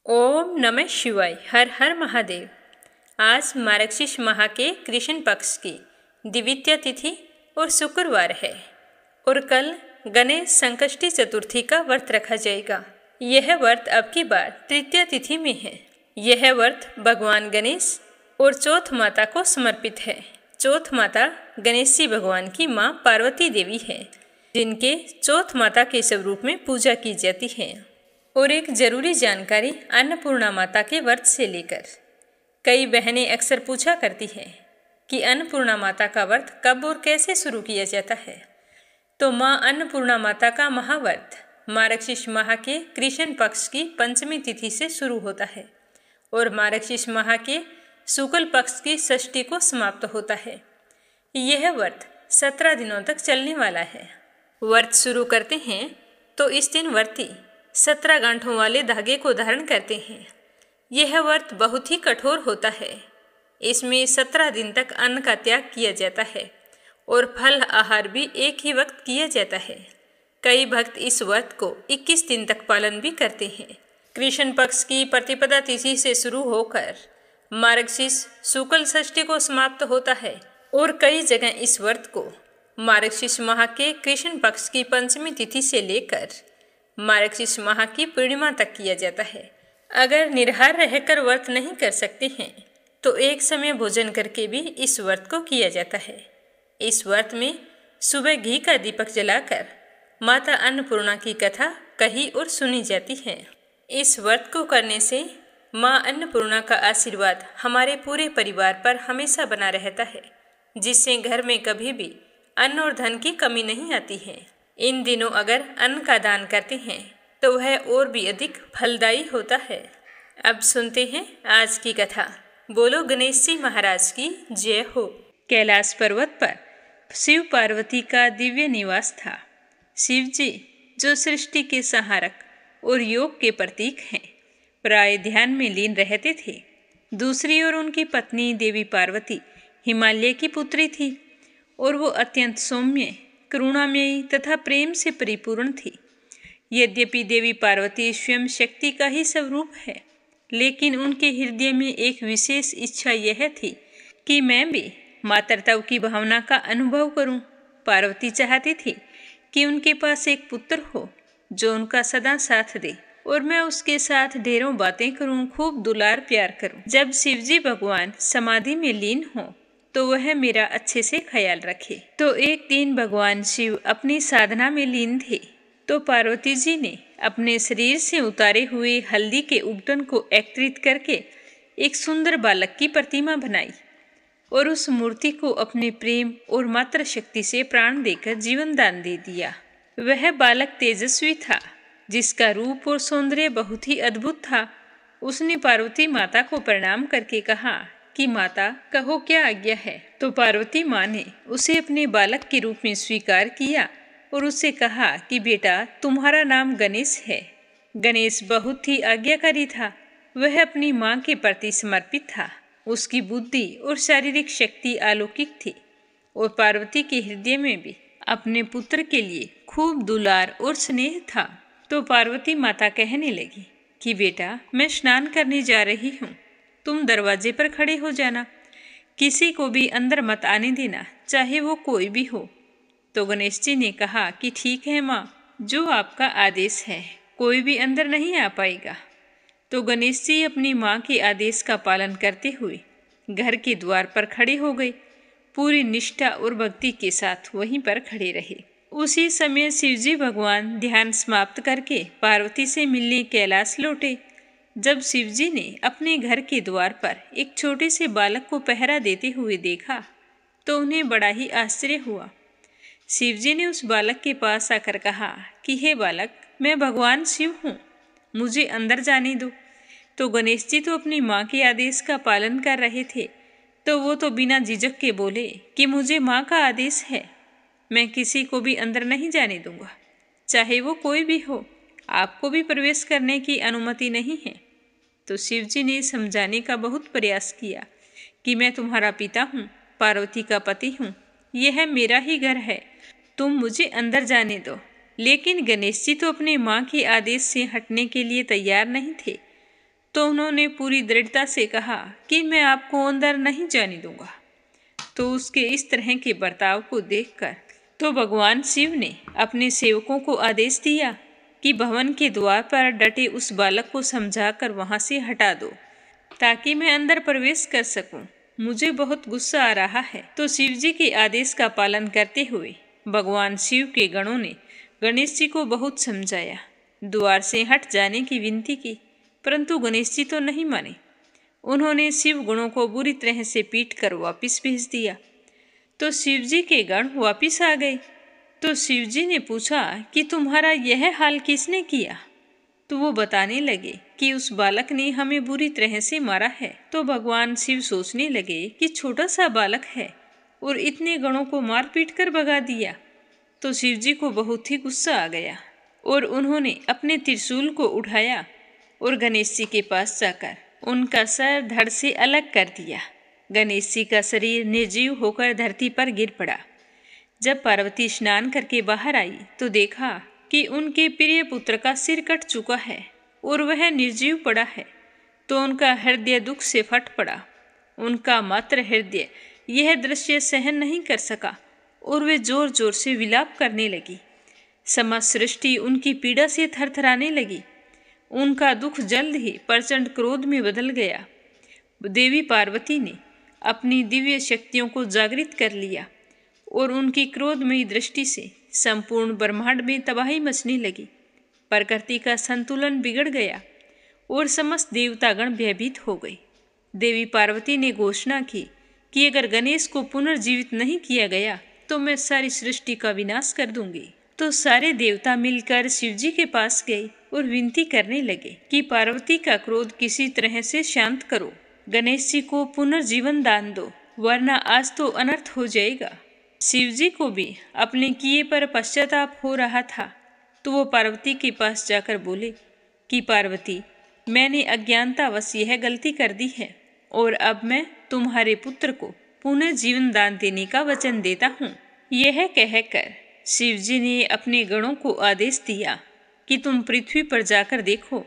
ओम नमः शिवाय। हर हर महादेव। आज मार्गशीर्ष माह के कृष्ण पक्ष की द्वितीया तिथि और शुक्रवार है और कल गणेश संकष्टी चतुर्थी का व्रत रखा जाएगा। यह व्रत अब की बार तृतीया तिथि में है। यह व्रत भगवान गणेश और चौथ माता को समर्पित है। चौथ माता गणेश जी भगवान की माँ पार्वती देवी है, जिनके चौथ माता के स्वरूप में पूजा की जाती है। और एक जरूरी जानकारी अन्नपूर्णा माता के व्रत से लेकर। कई बहनें अक्सर पूछा करती हैं कि अन्नपूर्णा माता का व्रत कब और कैसे शुरू किया जाता है। तो माँ अन्नपूर्णा माता का महाव्रत मार्गशीर्ष माह के कृष्ण पक्ष की पंचमी तिथि से शुरू होता है और मार्गशीर्ष माह के शुक्ल पक्ष की षष्ठी को समाप्त होता है। यह व्रत 17 दिनों तक चलने वाला है। व्रत शुरू करते हैं तो इस दिन व्रती 17 गांठों वाले धागे को धारण करते हैं। यह व्रत बहुत ही कठोर होता है। इसमें 17 दिन तक अन्न का त्याग किया जाता है और फल आहार भी एक ही वक्त किया जाता है। कई भक्त इस व्रत को 21 दिन तक पालन भी करते हैं। कृष्ण पक्ष की प्रतिपदा तिथि से शुरू होकर मार्गशीर्ष शुक्ल षष्ठी को समाप्त होता है और कई जगह इस व्रत को मार्गशीर्ष माह के कृष्ण पक्ष की पंचमी तिथि से लेकर मार्गशीर्ष माह की पूर्णिमा तक किया जाता है। अगर निराहार रहकर व्रत नहीं कर सकते हैं तो एक समय भोजन करके भी इस व्रत को किया जाता है। इस व्रत में सुबह घी का दीपक जलाकर माता अन्नपूर्णा की कथा कही और सुनी जाती है। इस व्रत को करने से माँ अन्नपूर्णा का आशीर्वाद हमारे पूरे परिवार पर हमेशा बना रहता है, जिससे घर में कभी भी अन्न और धन की कमी नहीं आती है। इन दिनों अगर अन्न का दान करते हैं तो वह और भी अधिक फलदायी होता है। अब सुनते हैं आज की कथा। बोलो गणेश जी महाराज की जय हो। कैलाश पर्वत पर शिव पार्वती का दिव्य निवास था। शिव जी, जो सृष्टि के संहारक और योग के प्रतीक हैं, प्राय ध्यान में लीन रहते थे। दूसरी ओर उनकी पत्नी देवी पार्वती हिमालय की पुत्री थी और वो अत्यंत सौम्य, करुणामयी तथा प्रेम से परिपूर्ण थी। यद्यपि देवी पार्वती स्वयं शक्ति का ही स्वरूप है, लेकिन उनके हृदय में एक विशेष इच्छा यह थी कि मैं भी मातृत्व की भावना का अनुभव करूं। पार्वती चाहती थी कि उनके पास एक पुत्र हो जो उनका सदा साथ दे और मैं उसके साथ ढेरों बातें करूं, खूब दुलार प्यार करूं। जब शिवजी भगवान समाधि में लीन हो तो वह मेरा अच्छे से ख्याल रखे। तो एक दिन भगवान शिव अपनी साधना में लीन थे तो पार्वती जी ने अपने शरीर से उतारे हुए हल्दी के उपटन को एकत्रित करके एक सुंदर बालक की प्रतिमा बनाई और उस मूर्ति को अपने प्रेम और मातृ शक्ति से प्राण देकर जीवन दान दे दिया। वह बालक तेजस्वी था, जिसका रूप और सौंदर्य बहुत ही अद्भुत था। उसने पार्वती माता को प्रणाम करके कहा कि माता, कहो क्या आज्ञा है। तो पार्वती माँ ने उसे अपने बालक के रूप में स्वीकार किया और उससे कहा कि बेटा, तुम्हारा नाम गणेश है। गणेश बहुत ही आज्ञाकारी था। वह अपनी माँ के प्रति समर्पित था। उसकी बुद्धि और शारीरिक शक्ति अलौकिक थी और पार्वती के हृदय में भी अपने पुत्र के लिए खूब दुलार और स्नेह था। तो पार्वती माता कहने लगी कि बेटा, मैं स्नान करने जा रही हूँ, तुम दरवाजे पर खड़े हो जाना, किसी को भी अंदर मत आने देना, चाहे वो कोई भी हो। तो गणेश जी ने कहा कि ठीक है माँ, जो आपका आदेश है, कोई भी अंदर नहीं आ पाएगा। तो गणेश जी अपनी माँ के आदेश का पालन करते हुए घर के द्वार पर खड़े हो गए। पूरी निष्ठा और भक्ति के साथ वहीं पर खड़े रहे। उसी समय शिवजी भगवान ध्यान समाप्त करके पार्वती से मिलने कैलाश लौटे। जब शिवजी ने अपने घर के द्वार पर एक छोटे से बालक को पहरा देते हुए देखा तो उन्हें बड़ा ही आश्चर्य हुआ। शिवजी ने उस बालक के पास आकर कहा कि हे बालक, मैं भगवान शिव हूँ, मुझे अंदर जाने दो। तो गणेश जी तो अपनी माँ के आदेश का पालन कर रहे थे, तो वो तो बिना झिझक के बोले कि मुझे माँ का आदेश है, मैं किसी को भी अंदर नहीं जाने दूंगा, चाहे वो कोई भी हो, आपको भी प्रवेश करने की अनुमति नहीं है। तो शिवजी ने समझाने का बहुत प्रयास किया कि मैं तुम्हारा पिता हूँ, पार्वती का पति हूँ, यह मेरा ही घर है, तुम मुझे अंदर जाने दो। लेकिन गणेश जी तो अपने माँ के आदेश से हटने के लिए तैयार नहीं थे। तो उन्होंने पूरी दृढ़ता से कहा कि मैं आपको अंदर नहीं जाने दूंगा। तो उसके इस तरह के बर्ताव को देखकर तो भगवान शिव ने अपने सेवकों को आदेश दिया कि भवन के द्वार पर डटे उस बालक को समझाकर वहां से हटा दो, ताकि मैं अंदर प्रवेश कर सकूं। मुझे बहुत गुस्सा आ रहा है। तो शिव जी के आदेश का पालन करते हुए भगवान शिव के गणों ने गणेश जी को बहुत समझाया, द्वार से हट जाने की विनती की, परंतु गणेश जी तो नहीं माने। उन्होंने शिव गणों को बुरी तरह से पीट कर वापिस भेज दिया। तो शिव जी के गण वापिस आ गए। तो शिव जी ने पूछा कि तुम्हारा यह हाल किसने किया? तो वो बताने लगे कि उस बालक ने हमें बुरी तरह से मारा है। तो भगवान शिव सोचने लगे कि छोटा सा बालक है और इतने गणों को मार पीट कर भगा दिया। तो शिव जी को बहुत ही गुस्सा आ गया और उन्होंने अपने त्रिशूल को उठाया और गणेश जी के पास जाकर उनका सर धड़ से अलग कर दिया। गणेश जी का शरीर निर्जीव होकर धरती पर गिर पड़ा। जब पार्वती स्नान करके बाहर आई तो देखा कि उनके प्रिय पुत्र का सिर कट चुका है और वह निर्जीव पड़ा है। तो उनका हृदय दुख से फट पड़ा। उनका मात्र हृदय यह दृश्य सहन नहीं कर सका और वे जोर जोर से विलाप करने लगी। समस्त सृष्टि उनकी पीड़ा से थरथराने लगी। उनका दुख जल्द ही प्रचंड क्रोध में बदल गया। देवी पार्वती ने अपनी दिव्य शक्तियों को जागृत कर लिया और उनकी क्रोधमयी दृष्टि से संपूर्ण ब्रह्मांड में तबाही मचने लगी। प्रकृति का संतुलन बिगड़ गया और समस्त देवतागण भयभीत हो गए। देवी पार्वती ने घोषणा की कि अगर गणेश को पुनर्जीवित नहीं किया गया तो मैं सारी सृष्टि का विनाश कर दूंगी। तो सारे देवता मिलकर शिव जी के पास गए और विनती करने लगे कि पार्वती का क्रोध किसी तरह से शांत करो, गणेश जी को पुनर्जीवन दान दो, वरना आज तो अनर्थ हो जाएगा। शिव जी को भी अपने किए पर पश्चाताप हो रहा था। तो वो पार्वती के पास जाकर बोले कि पार्वती, मैंने अज्ञानतावश यह गलती कर दी है और अब मैं तुम्हारे पुत्र को पुनः जीवन दान देने का वचन देता हूँ। यह कहकर शिव जी ने अपने गणों को आदेश दिया कि तुम पृथ्वी पर जाकर देखो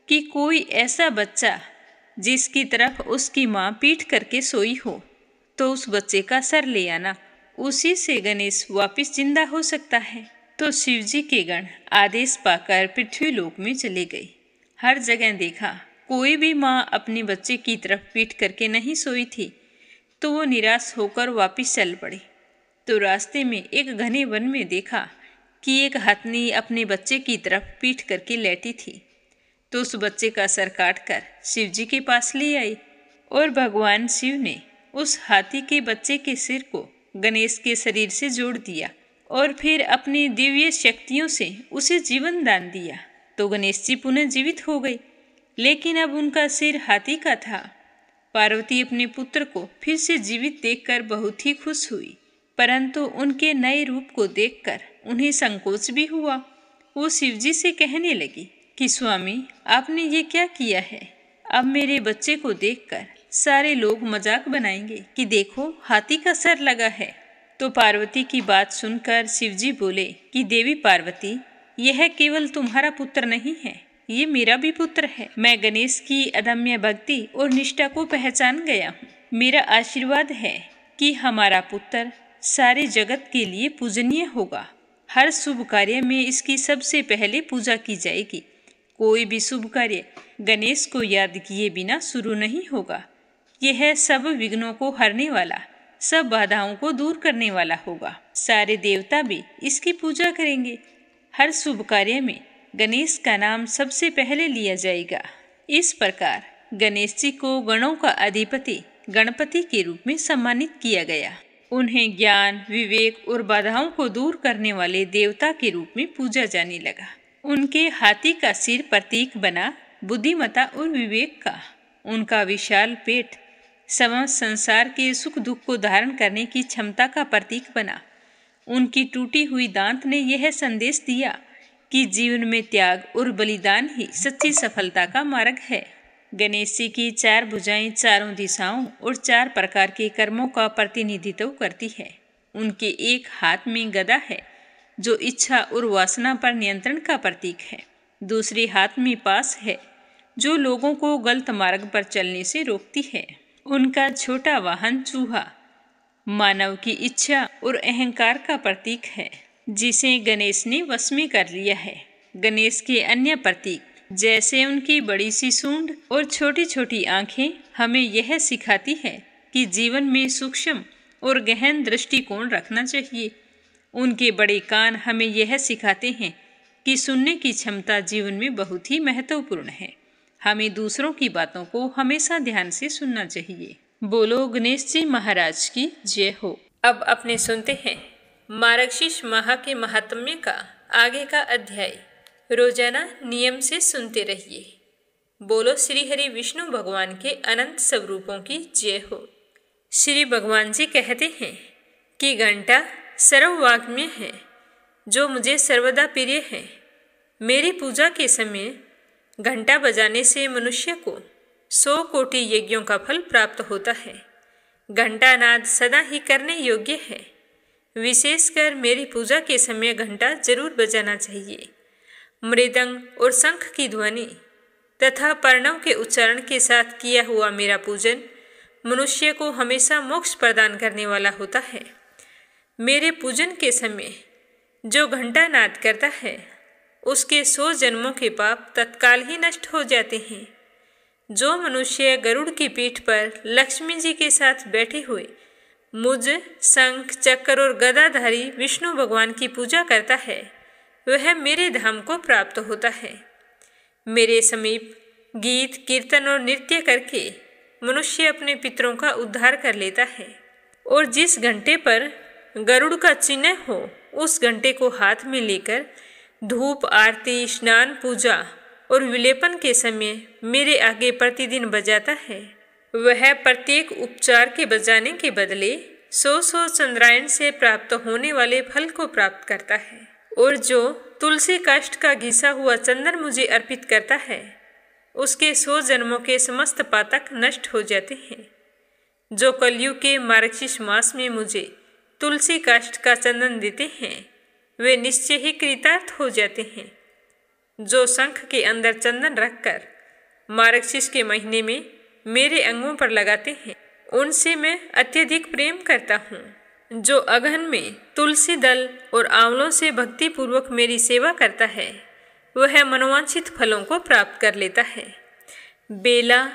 कि कोई ऐसा बच्चा जिसकी तरफ उसकी माँ पीठ करके सोई हो, तो उस बच्चे का सर ले आना, उसी से गणेश वापिस जिंदा हो सकता है। तो शिव जी के गण आदेश पाकर पृथ्वी लोक में चले गए। हर जगह देखा, कोई भी माँ अपने बच्चे की तरफ पीठ करके नहीं सोई थी। तो वो निराश होकर वापिस चल पड़े। तो रास्ते में एक घने वन में देखा कि एक हथनी अपने बच्चे की तरफ पीठ करके लेटी थी। तो उस बच्चे का सर काटकर शिव जी के पास ले आई और भगवान शिव ने उस हाथी के बच्चे के सिर को गणेश के शरीर से जोड़ दिया और फिर अपनी दिव्य शक्तियों से उसे जीवन दान दिया। तो गणेश जी पुनः जीवित हो गए, लेकिन अब उनका सिर हाथी का था। पार्वती अपने पुत्र को फिर से जीवित देखकर बहुत ही खुश हुई, परंतु उनके नए रूप को देखकर उन्हें संकोच भी हुआ। वो शिव जी से कहने लगी कि स्वामी, आपने ये क्या किया है? अब मेरे बच्चे को देखकर सारे लोग मजाक बनाएंगे कि देखो, हाथी का सर लगा है। तो पार्वती की बात सुनकर शिव जी बोले कि देवी पार्वती, यह केवल तुम्हारा पुत्र नहीं है, ये मेरा भी पुत्र है। मैं गणेश की अदम्य भक्ति और निष्ठा को पहचान गया हूँ। मेरा आशीर्वाद है कि हमारा पुत्र सारे जगत के लिए पूजनीय होगा। हर शुभ कार्य में इसकी सबसे पहले पूजा की जाएगी। कोई भी शुभ कार्य गणेश को याद किए बिना शुरू नहीं होगा। यह सब विघ्नों को हरने वाला, सब बाधाओं को दूर करने वाला होगा। सारे देवता भी इसकी पूजा करेंगे। हर शुभ कार्य में गणेश का नाम सबसे पहले लिया जाएगा। इस प्रकार गणेश जी को गणों का अधिपति गणपति के रूप में सम्मानित किया गया। उन्हें ज्ञान, विवेक और बाधाओं को दूर करने वाले देवता के रूप में पूजा जाने लगा। उनके हाथी का सिर प्रतीक बना बुद्धिमत्ता और विवेक का। उनका विशाल पेट समस्त संसार के सुख दुख को धारण करने की क्षमता का प्रतीक बना। उनकी टूटी हुई दांत ने यह संदेश दिया कि जीवन में त्याग और बलिदान ही सच्ची सफलता का मार्ग है। गणेश जी की 4 भुजाएं चारों दिशाओं और 4 प्रकार के कर्मों का प्रतिनिधित्व करती है। उनके एक हाथ में गदा है जो इच्छा और वासना पर नियंत्रण का प्रतीक है। दूसरे हाथ में पास है जो लोगों को गलत मार्ग पर चलने से रोकती है। उनका छोटा वाहन चूहा मानव की इच्छा और अहंकार का प्रतीक है, जिसे गणेश ने वश में कर लिया है। गणेश के अन्य प्रतीक जैसे उनकी बड़ी सी सूंड और छोटी छोटी आंखें हमें यह सिखाती है कि जीवन में सूक्ष्म और गहन दृष्टिकोण रखना चाहिए। उनके बड़े कान हमें यह सिखाते हैं कि सुनने की क्षमता जीवन में बहुत ही महत्वपूर्ण है। हमें दूसरों की बातों को हमेशा ध्यान से सुनना चाहिए। बोलो गणेश जी महाराज की जय हो। अब अपने सुनते हैं मार्गशीर्ष माह के महात्म्य का आगे का अध्याय। रोजाना नियम से सुनते रहिए। बोलो श्री हरि विष्णु भगवान के अनंत स्वरूपों की जय हो। श्री भगवान जी कहते हैं कि घंटा सर्ववाग्म्य है, जो मुझे सर्वदा प्रिय है। मेरी पूजा के समय घंटा बजाने से मनुष्य को 100 कोटि यज्ञों का फल प्राप्त होता है। घंटा नाद सदा ही करने योग्य है। विशेषकर मेरी पूजा के समय घंटा जरूर बजाना चाहिए। मृदंग और शंख की ध्वनि तथा पर्णव के उच्चारण के साथ किया हुआ मेरा पूजन मनुष्य को हमेशा मोक्ष प्रदान करने वाला होता है। मेरे पूजन के समय जो घंटा नाद करता है उसके 100 जन्मों के पाप तत्काल ही नष्ट हो जाते हैं। जो मनुष्य गरुड़ की पीठ पर लक्ष्मी जी के साथ बैठे हुए मुझ शंख चक्र और गदाधारी विष्णु भगवान की पूजा करता है, वह मेरे धाम को प्राप्त होता है। मेरे समीप गीत कीर्तन और नृत्य करके मनुष्य अपने पितरों का उद्धार कर लेता है। और जिस घंटे पर गरुड़ का चिन्ह हो उस घंटे को हाथ में लेकर धूप आरती स्नान पूजा और विलेपन के समय मेरे आगे प्रतिदिन बजाता है, वह प्रत्येक उपचार के बजाने के बदले 100 चंद्रायन से प्राप्त होने वाले फल को प्राप्त करता है। और जो तुलसी काष्ठ का घिसा हुआ चंदन मुझे अर्पित करता है, उसके 100 जन्मों के समस्त पातक नष्ट हो जाते हैं। जो कलयुग के मार्गशीर्ष मास में मुझे तुलसी काष्ठ का चंदन देते हैं, वे निश्चय ही कृतार्थ हो जाते हैं। जो शंख के अंदर चंदन रखकर मार्गशीर्ष के महीने में मेरे अंगों पर लगाते हैं, उनसे मैं अत्यधिक प्रेम करता हूँ। जो अगहन में तुलसी दल और आंवलों से भक्ति पूर्वक मेरी सेवा करता है, वह मनोवांछित फलों को प्राप्त कर लेता है। बेला,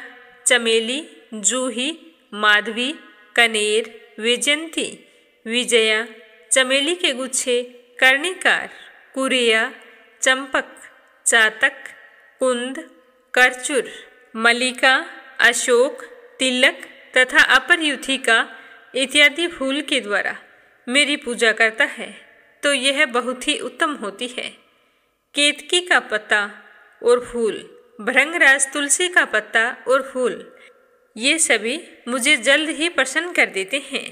चमेली, जूही, माधवी, कनेर, वैजयंती, विजया, चमेली के गुच्छे, कर्णिकार, कुरिया, चंपक, चातक, कुंद, करचुर, मल्लिका, अशोक, तिलक तथा अपरयुथिका इत्यादि फूल के द्वारा मेरी पूजा करता है, तो यह बहुत ही उत्तम होती है। केतकी का पत्ता और फूल, भृंगराज तुलसी का पत्ता और फूल, ये सभी मुझे जल्द ही प्रसन्न कर देते हैं।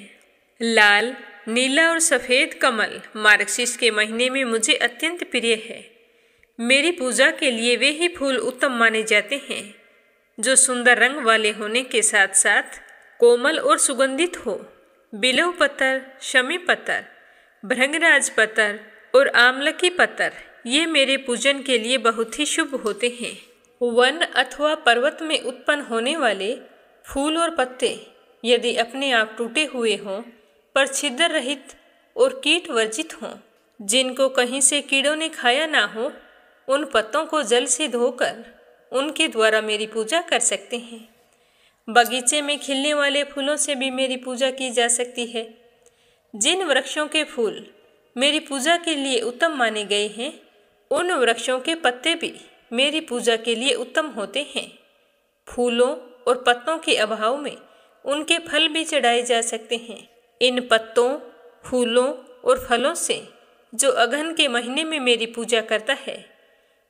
लाल, नीला और सफ़ेद कमल मार्गशीर्ष के महीने में मुझे अत्यंत प्रिय है। मेरी पूजा के लिए वे ही फूल उत्तम माने जाते हैं जो सुंदर रंग वाले होने के साथ साथ कोमल और सुगंधित हो। बिलव पत्तर, शमी पत्तर, भृंगराज पत्तर और आमलकी पत्तर ये मेरे पूजन के लिए बहुत ही शुभ होते हैं। वन अथवा पर्वत में उत्पन्न होने वाले फूल और पत्ते यदि अपने आप टूटे हुए हों पर छिद्र रहित और कीट वर्जित हों, जिनको कहीं से कीड़ों ने खाया ना हो, उन पत्तों को जल से धोकर उनके द्वारा मेरी पूजा कर सकते हैं। बगीचे में खिलने वाले फूलों से भी मेरी पूजा की जा सकती है। जिन वृक्षों के फूल मेरी पूजा के लिए उत्तम माने गए हैं, उन वृक्षों के पत्ते भी मेरी पूजा के लिए उत्तम होते हैं। फूलों और पत्तों के अभाव में उनके फल भी चढ़ाए जा सकते हैं। इन पत्तों, फूलों और फलों से जो अगहन के महीने में मेरी पूजा करता है,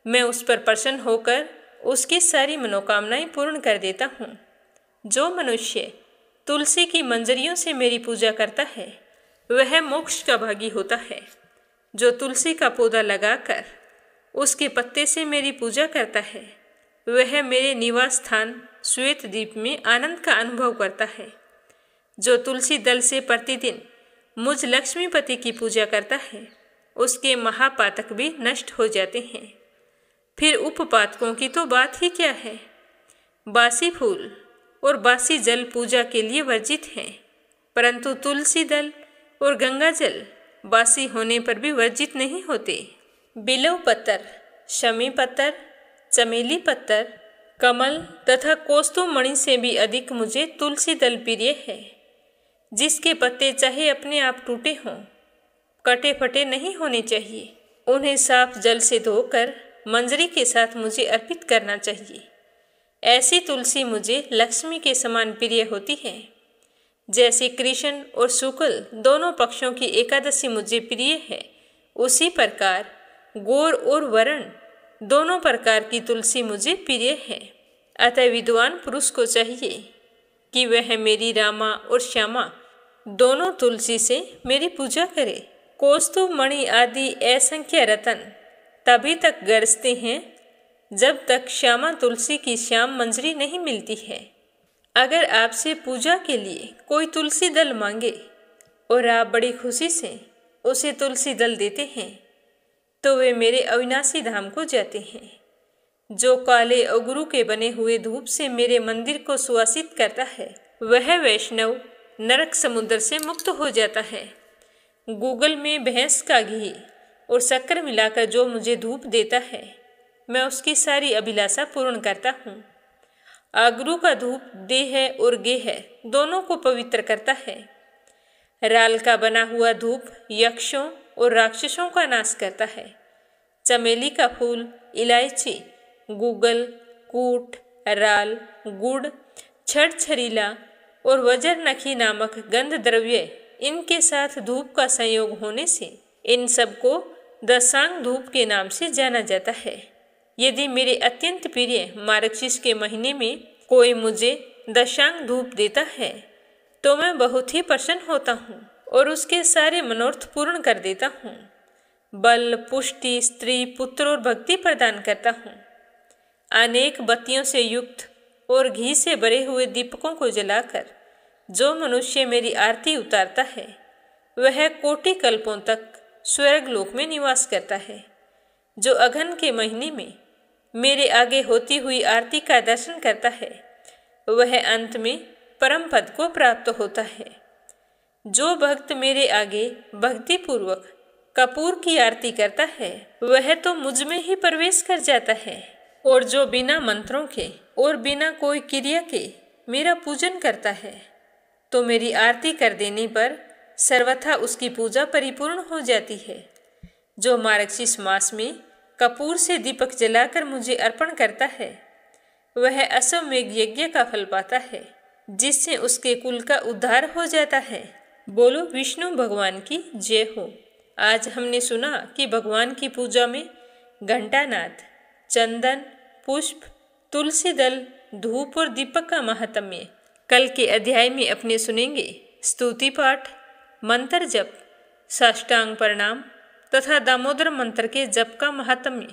मैं उस पर प्रसन्न होकर उसकी सारी मनोकामनाएं पूर्ण कर देता हूँ। जो मनुष्य तुलसी की मंजरियों से मेरी पूजा करता है, वह मोक्ष का भागी होता है। जो तुलसी का पौधा लगाकर उसके पत्ते से मेरी पूजा करता है, वह मेरे निवास स्थान श्वेत द्वीप में आनंद का अनुभव करता है। जो तुलसी दल से प्रतिदिन मुझ लक्ष्मीपति की पूजा करता है, उसके महापातक भी नष्ट हो जाते हैं। फिर उपपातकों की तो बात ही क्या है। बासी फूल और बासी जल पूजा के लिए वर्जित हैं, परंतु तुलसी दल और गंगा जल बासी होने पर भी वर्जित नहीं होते। बिल्व पत्तर, शमी पत्तर, चमेली पत्तर, कमल तथा कौस्तुभमणि से भी अधिक मुझे तुलसी दल प्रिय है, जिसके पत्ते चाहे अपने आप टूटे हों, कटे फटे नहीं होने चाहिए। उन्हें साफ जल से धोकर मंजरी के साथ मुझे अर्पित करना चाहिए। ऐसी तुलसी मुझे लक्ष्मी के समान प्रिय होती है। जैसे कृष्ण और शुक्ल दोनों पक्षों की एकादशी मुझे प्रिय है, उसी प्रकार गौर और वर्ण दोनों प्रकार की तुलसी मुझे प्रिय है। अतः विद्वान पुरुष को चाहिए कि वह मेरी रामा और श्यामा दोनों तुलसी से मेरी पूजा करे। कौस्तुभमणि आदि असंख्य रतन तभी तक गरजते हैं जब तक श्यामा तुलसी की श्याम मंजरी नहीं मिलती है। अगर आपसे पूजा के लिए कोई तुलसी दल मांगे और आप बड़ी खुशी से उसे तुलसी दल देते हैं, तो वे मेरे अविनाशी धाम को जाते हैं, जो काले अगुरु के बने हुए धूप से मेरे मंदिर को सुवासित करता है। वह वैष्णव नरक समुद्र से मुक्त हो जाता है। गूगल में भैंस का घी और शक्कर मिलाकर जो मुझे धूप देता है, मैं उसकी सारी अभिलाषा पूर्ण करता हूँ। अगुरु का धूप देह और गेह दोनों को पवित्र करता है। राल का बना हुआ धूप यक्षों और राक्षसों का नाश करता है। चमेली का फूल, इलायची, गूगल, कूट, राल, गुड़, छड़ छरीला और वज्रनखी नामक गंध द्रव्य, इनके साथ धूप का संयोग होने से इन सबको दशांग धूप के नाम से जाना जाता है। यदि मेरे अत्यंत प्रिय मार्गशीर्ष के महीने में कोई मुझे दशांग धूप देता है, तो मैं बहुत ही प्रसन्न होता हूँ और उसके सारे मनोरथ पूर्ण कर देता हूँ। बल, पुष्टि, स्त्री, पुत्र और भक्ति प्रदान करता हूँ। अनेक बत्तियों से युक्त और घी से भरे हुए दीपकों को जलाकर जो मनुष्य मेरी आरती उतारता है, वह कोटि कल्पों तक स्वर्गलोक में निवास करता है। जो अघन के महीने में मेरे आगे होती हुई आरती का दर्शन करता है, वह अंत में परम पद को प्राप्त होता है। जो भक्त मेरे आगे भक्ति पूर्वक कपूर की आरती करता है, वह तो मुझ में ही प्रवेश कर जाता है। और जो बिना मंत्रों के और बिना कोई क्रिया के मेरा पूजन करता है, तो मेरी आरती कर देने पर सर्वथा उसकी पूजा परिपूर्ण हो जाती है। जो मार्गशीर्ष मास में कपूर से दीपक जलाकर मुझे अर्पण करता है, वह अश्वमेघ यज्ञ का फल पाता है, जिससे उसके कुल का उद्धार हो जाता है। बोलो विष्णु भगवान की जय हो। आज हमने सुना कि भगवान की पूजा में घंटानाद, चंदन, पुष्प, तुलसी दल, धूप और दीपक का महात्म्य। कल के अध्याय में अपने सुनेंगे स्तुति पाठ, मंत्र जप, साष्टांग प्रणाम तथा दामोदर मंत्र के जप का महात्म्य।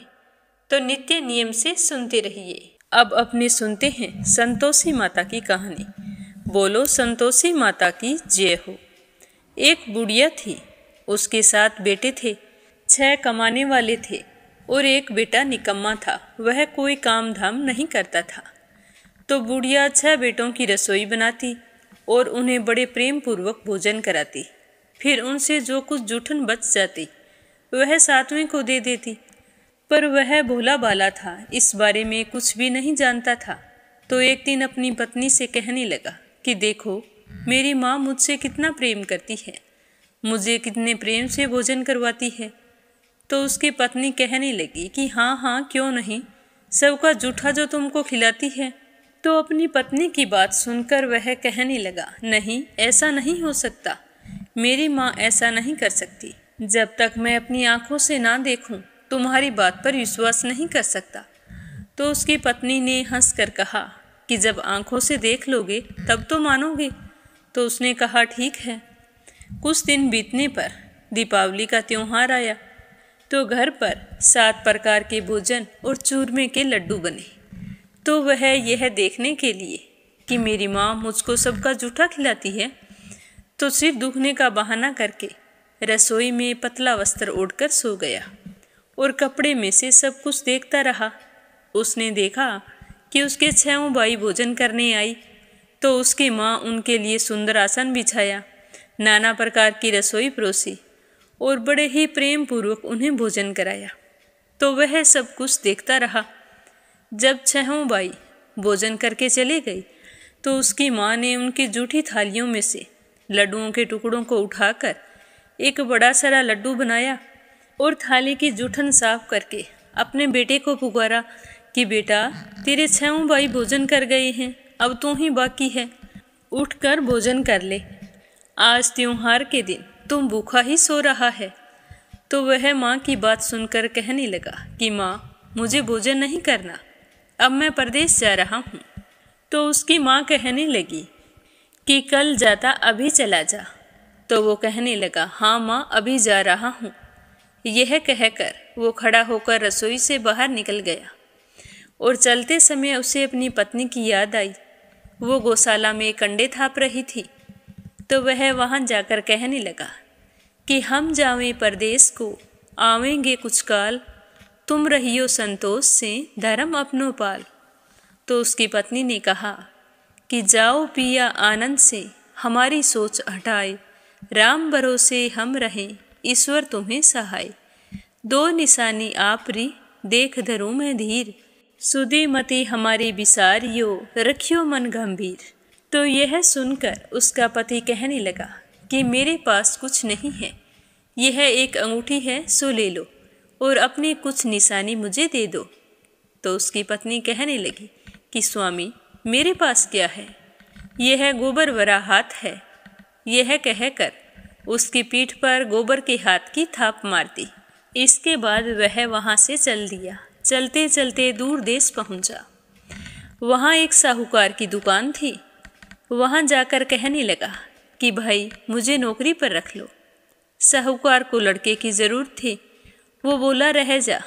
तो नित्य नियम से सुनते रहिए। अब अपने सुनते हैं संतोषी माता की कहानी। बोलो संतोषी माता की जय हो। एक बुढ़िया थी, उसके 7 बेटे थे। 6 कमाने वाले थे और एक बेटा निकम्मा था, वह कोई काम धाम नहीं करता था। तो बुढ़िया 6 बेटों की रसोई बनाती और उन्हें बड़े प्रेम पूर्वक भोजन कराती। फिर उनसे जो कुछ जूठन बच जाती, वह 7वें को दे देती। पर वह भोला बाला था, इस बारे में कुछ भी नहीं जानता था। तो एक दिन अपनी पत्नी से कहने लगा कि देखो, मेरी माँ मुझसे कितना प्रेम करती है, मुझे कितने प्रेम से भोजन करवाती है। तो उसकी पत्नी कहने लगी कि हाँ हाँ क्यों नहीं, सबका जूठा जो तुमको खिलाती है। तो अपनी पत्नी की बात सुनकर वह कहने लगा, नहीं, ऐसा नहीं हो सकता, मेरी माँ ऐसा नहीं कर सकती। जब तक मैं अपनी आंखों से ना देखूं, तुम्हारी बात पर विश्वास नहीं कर सकता। तो उसकी पत्नी ने हंसकर कहा कि जब आंखों से देख लोगे तब तो मानोगे। तो उसने कहा ठीक है। कुछ दिन बीतने पर दीपावली का त्योहार आया। तो घर पर 7 प्रकार के भोजन और चूरमे के लड्डू बने। तो वह यह देखने के लिए कि मेरी माँ मुझको सबका जूठा खिलाती है, तो सिर दुखने का बहाना करके रसोई में पतला वस्त्र ओढ़कर सो गया और कपड़े में से सब कुछ देखता रहा। उसने देखा कि उसके 6 भाई भोजन करने आई, तो उसकी माँ उनके लिए सुंदर आसन बिछाया, नाना प्रकार की रसोई परोसी और बड़े ही प्रेम पूर्वक उन्हें भोजन कराया। तो वह सब कुछ देखता रहा। जब 6 भाई भोजन करके चले गए, तो उसकी माँ ने उनकी जूठी थालियों में से लड्डुओं के टुकड़ों को उठाकर एक बड़ा सारा लड्डू बनाया और थाली की जूठन साफ करके अपने बेटे को पुकारा कि बेटा, तेरे 6 भाई भोजन कर गए हैं, अब तू ही बाकी है, उठकर भोजन कर ले। आज त्योहार के दिन तुम भूखा ही सो रहा है। तो वह माँ की बात सुनकर कहने लगा कि माँ, मुझे भोजन नहीं करना, अब मैं परदेश जा रहा हूँ। तो उसकी माँ कहने लगी कि कल जाता अभी चला जा। तो वो कहने लगा, हाँ माँ, अभी जा रहा हूँ। यह कहकर वो खड़ा होकर रसोई से बाहर निकल गया और चलते समय उसे अपनी पत्नी की याद आई। वो गौशाला में कंडे थाप रही थी। तो वह वहाँ जाकर कहने लगा कि हम जावें परदेश को, आवेंगे कुछ काल, तुम रहियो संतोष से धर्म अपनो पाल। तो उसकी पत्नी ने कहा कि जाओ पिया आनंद से, हमारी सोच हटाए, राम भरोसे हम रहें, ईश्वर तुम्हें सहाय। 2 निशानी आपरी, देख धरूं मैं धीर, सुधी मति हमारी विसारियो, रखियो मन गंभीर। तो यह सुनकर उसका पति कहने लगा कि मेरे पास कुछ नहीं है, यह एक अंगूठी है, सो ले लो और अपनी कुछ निशानी मुझे दे दो। तो उसकी पत्नी कहने लगी कि स्वामी, मेरे पास क्या है, यह गोबर भरा हाथ है। यह कहकर उसकी पीठ पर गोबर के हाथ की थाप मार दी। इसके बाद वह वहाँ से चल दिया। चलते चलते दूर देश पहुँचा। वहाँ एक साहूकार की दुकान थी। वहाँ जाकर कहने लगा कि भाई, मुझे नौकरी पर रख लो। साहूकार को लड़के की ज़रूरत थी। वो बोला, रह जा।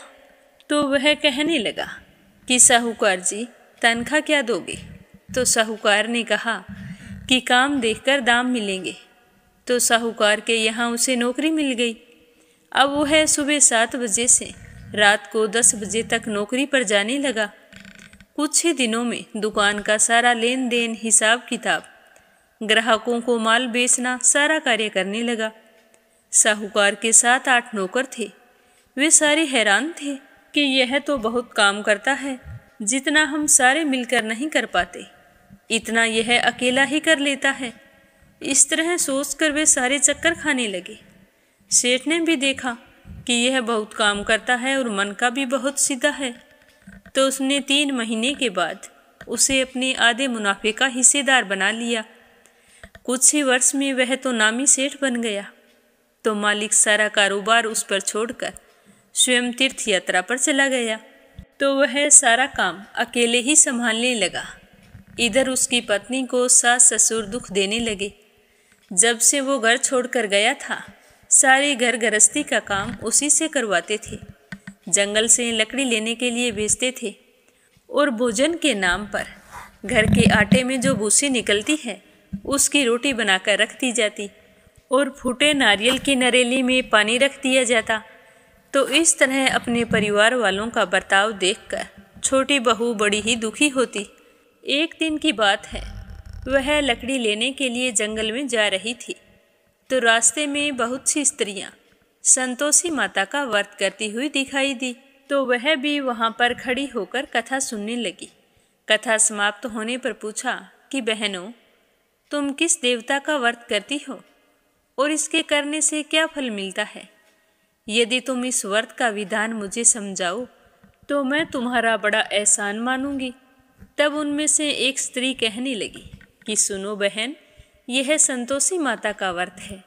तो वह कहने लगा कि साहूकार जी, तनख्वाह क्या दोगे? तो साहूकार ने कहा कि काम देखकर दाम मिलेंगे। तो साहूकार के यहाँ उसे नौकरी मिल गई। अब वह सुबह 7 बजे से रात को 10 बजे तक नौकरी पर जाने लगा। कुछ ही दिनों में दुकान का सारा लेन देन, हिसाब किताब, ग्राहकों को माल बेचना, सारा कार्य करने लगा। साहूकार के 7-8 नौकर थे। वे सारे हैरान थे कि यह तो बहुत काम करता है, जितना हम सारे मिलकर नहीं कर पाते, इतना यह अकेला ही कर लेता है। इस तरह सोचकर वे सारे चक्कर खाने लगे। सेठ ने भी देखा कि यह बहुत काम करता है और मन का भी बहुत सीधा है। तो उसने 3 महीने के बाद उसे अपने आधे मुनाफे का हिस्सेदार बना लिया। कुछ ही वर्ष में वह तो नामी सेठ बन गया। तो मालिक सारा कारोबार उस पर छोड़कर स्वयं तीर्थ यात्रा पर चला गया। तो वह सारा काम अकेले ही संभालने लगा। इधर उसकी पत्नी को सास ससुर दुख देने लगे। जब से वो घर छोड़कर गया था, सारे घर गृहस्थी का काम उसी से करवाते थे। जंगल से लकड़ी लेने के लिए भेजते थे और भोजन के नाम पर घर के आटे में जो भूसी निकलती है, उसकी रोटी बनाकर रख दी जाती और फूटे नारियल की नरेली में पानी रख दिया जाता। तो इस तरह अपने परिवार वालों का बर्ताव देखकर छोटी बहू बड़ी ही दुखी होती। एक दिन की बात है, वह लकड़ी लेने के लिए जंगल में जा रही थी। तो रास्ते में बहुत सी स्त्रियां संतोषी माता का व्रत करती हुई दिखाई दी। तो वह भी वहां पर खड़ी होकर कथा सुनने लगी। कथा समाप्त होने पर पूछा कि बहनों, तुम किस देवता का व्रत करती हो और इसके करने से क्या फल मिलता है? यदि तुम इस व्रत का विधान मुझे समझाओ तो मैं तुम्हारा बड़ा एहसान मानूंगी। तब उनमें से एक स्त्री कहने लगी कि सुनो बहन, यह संतोषी माता का व्रत है।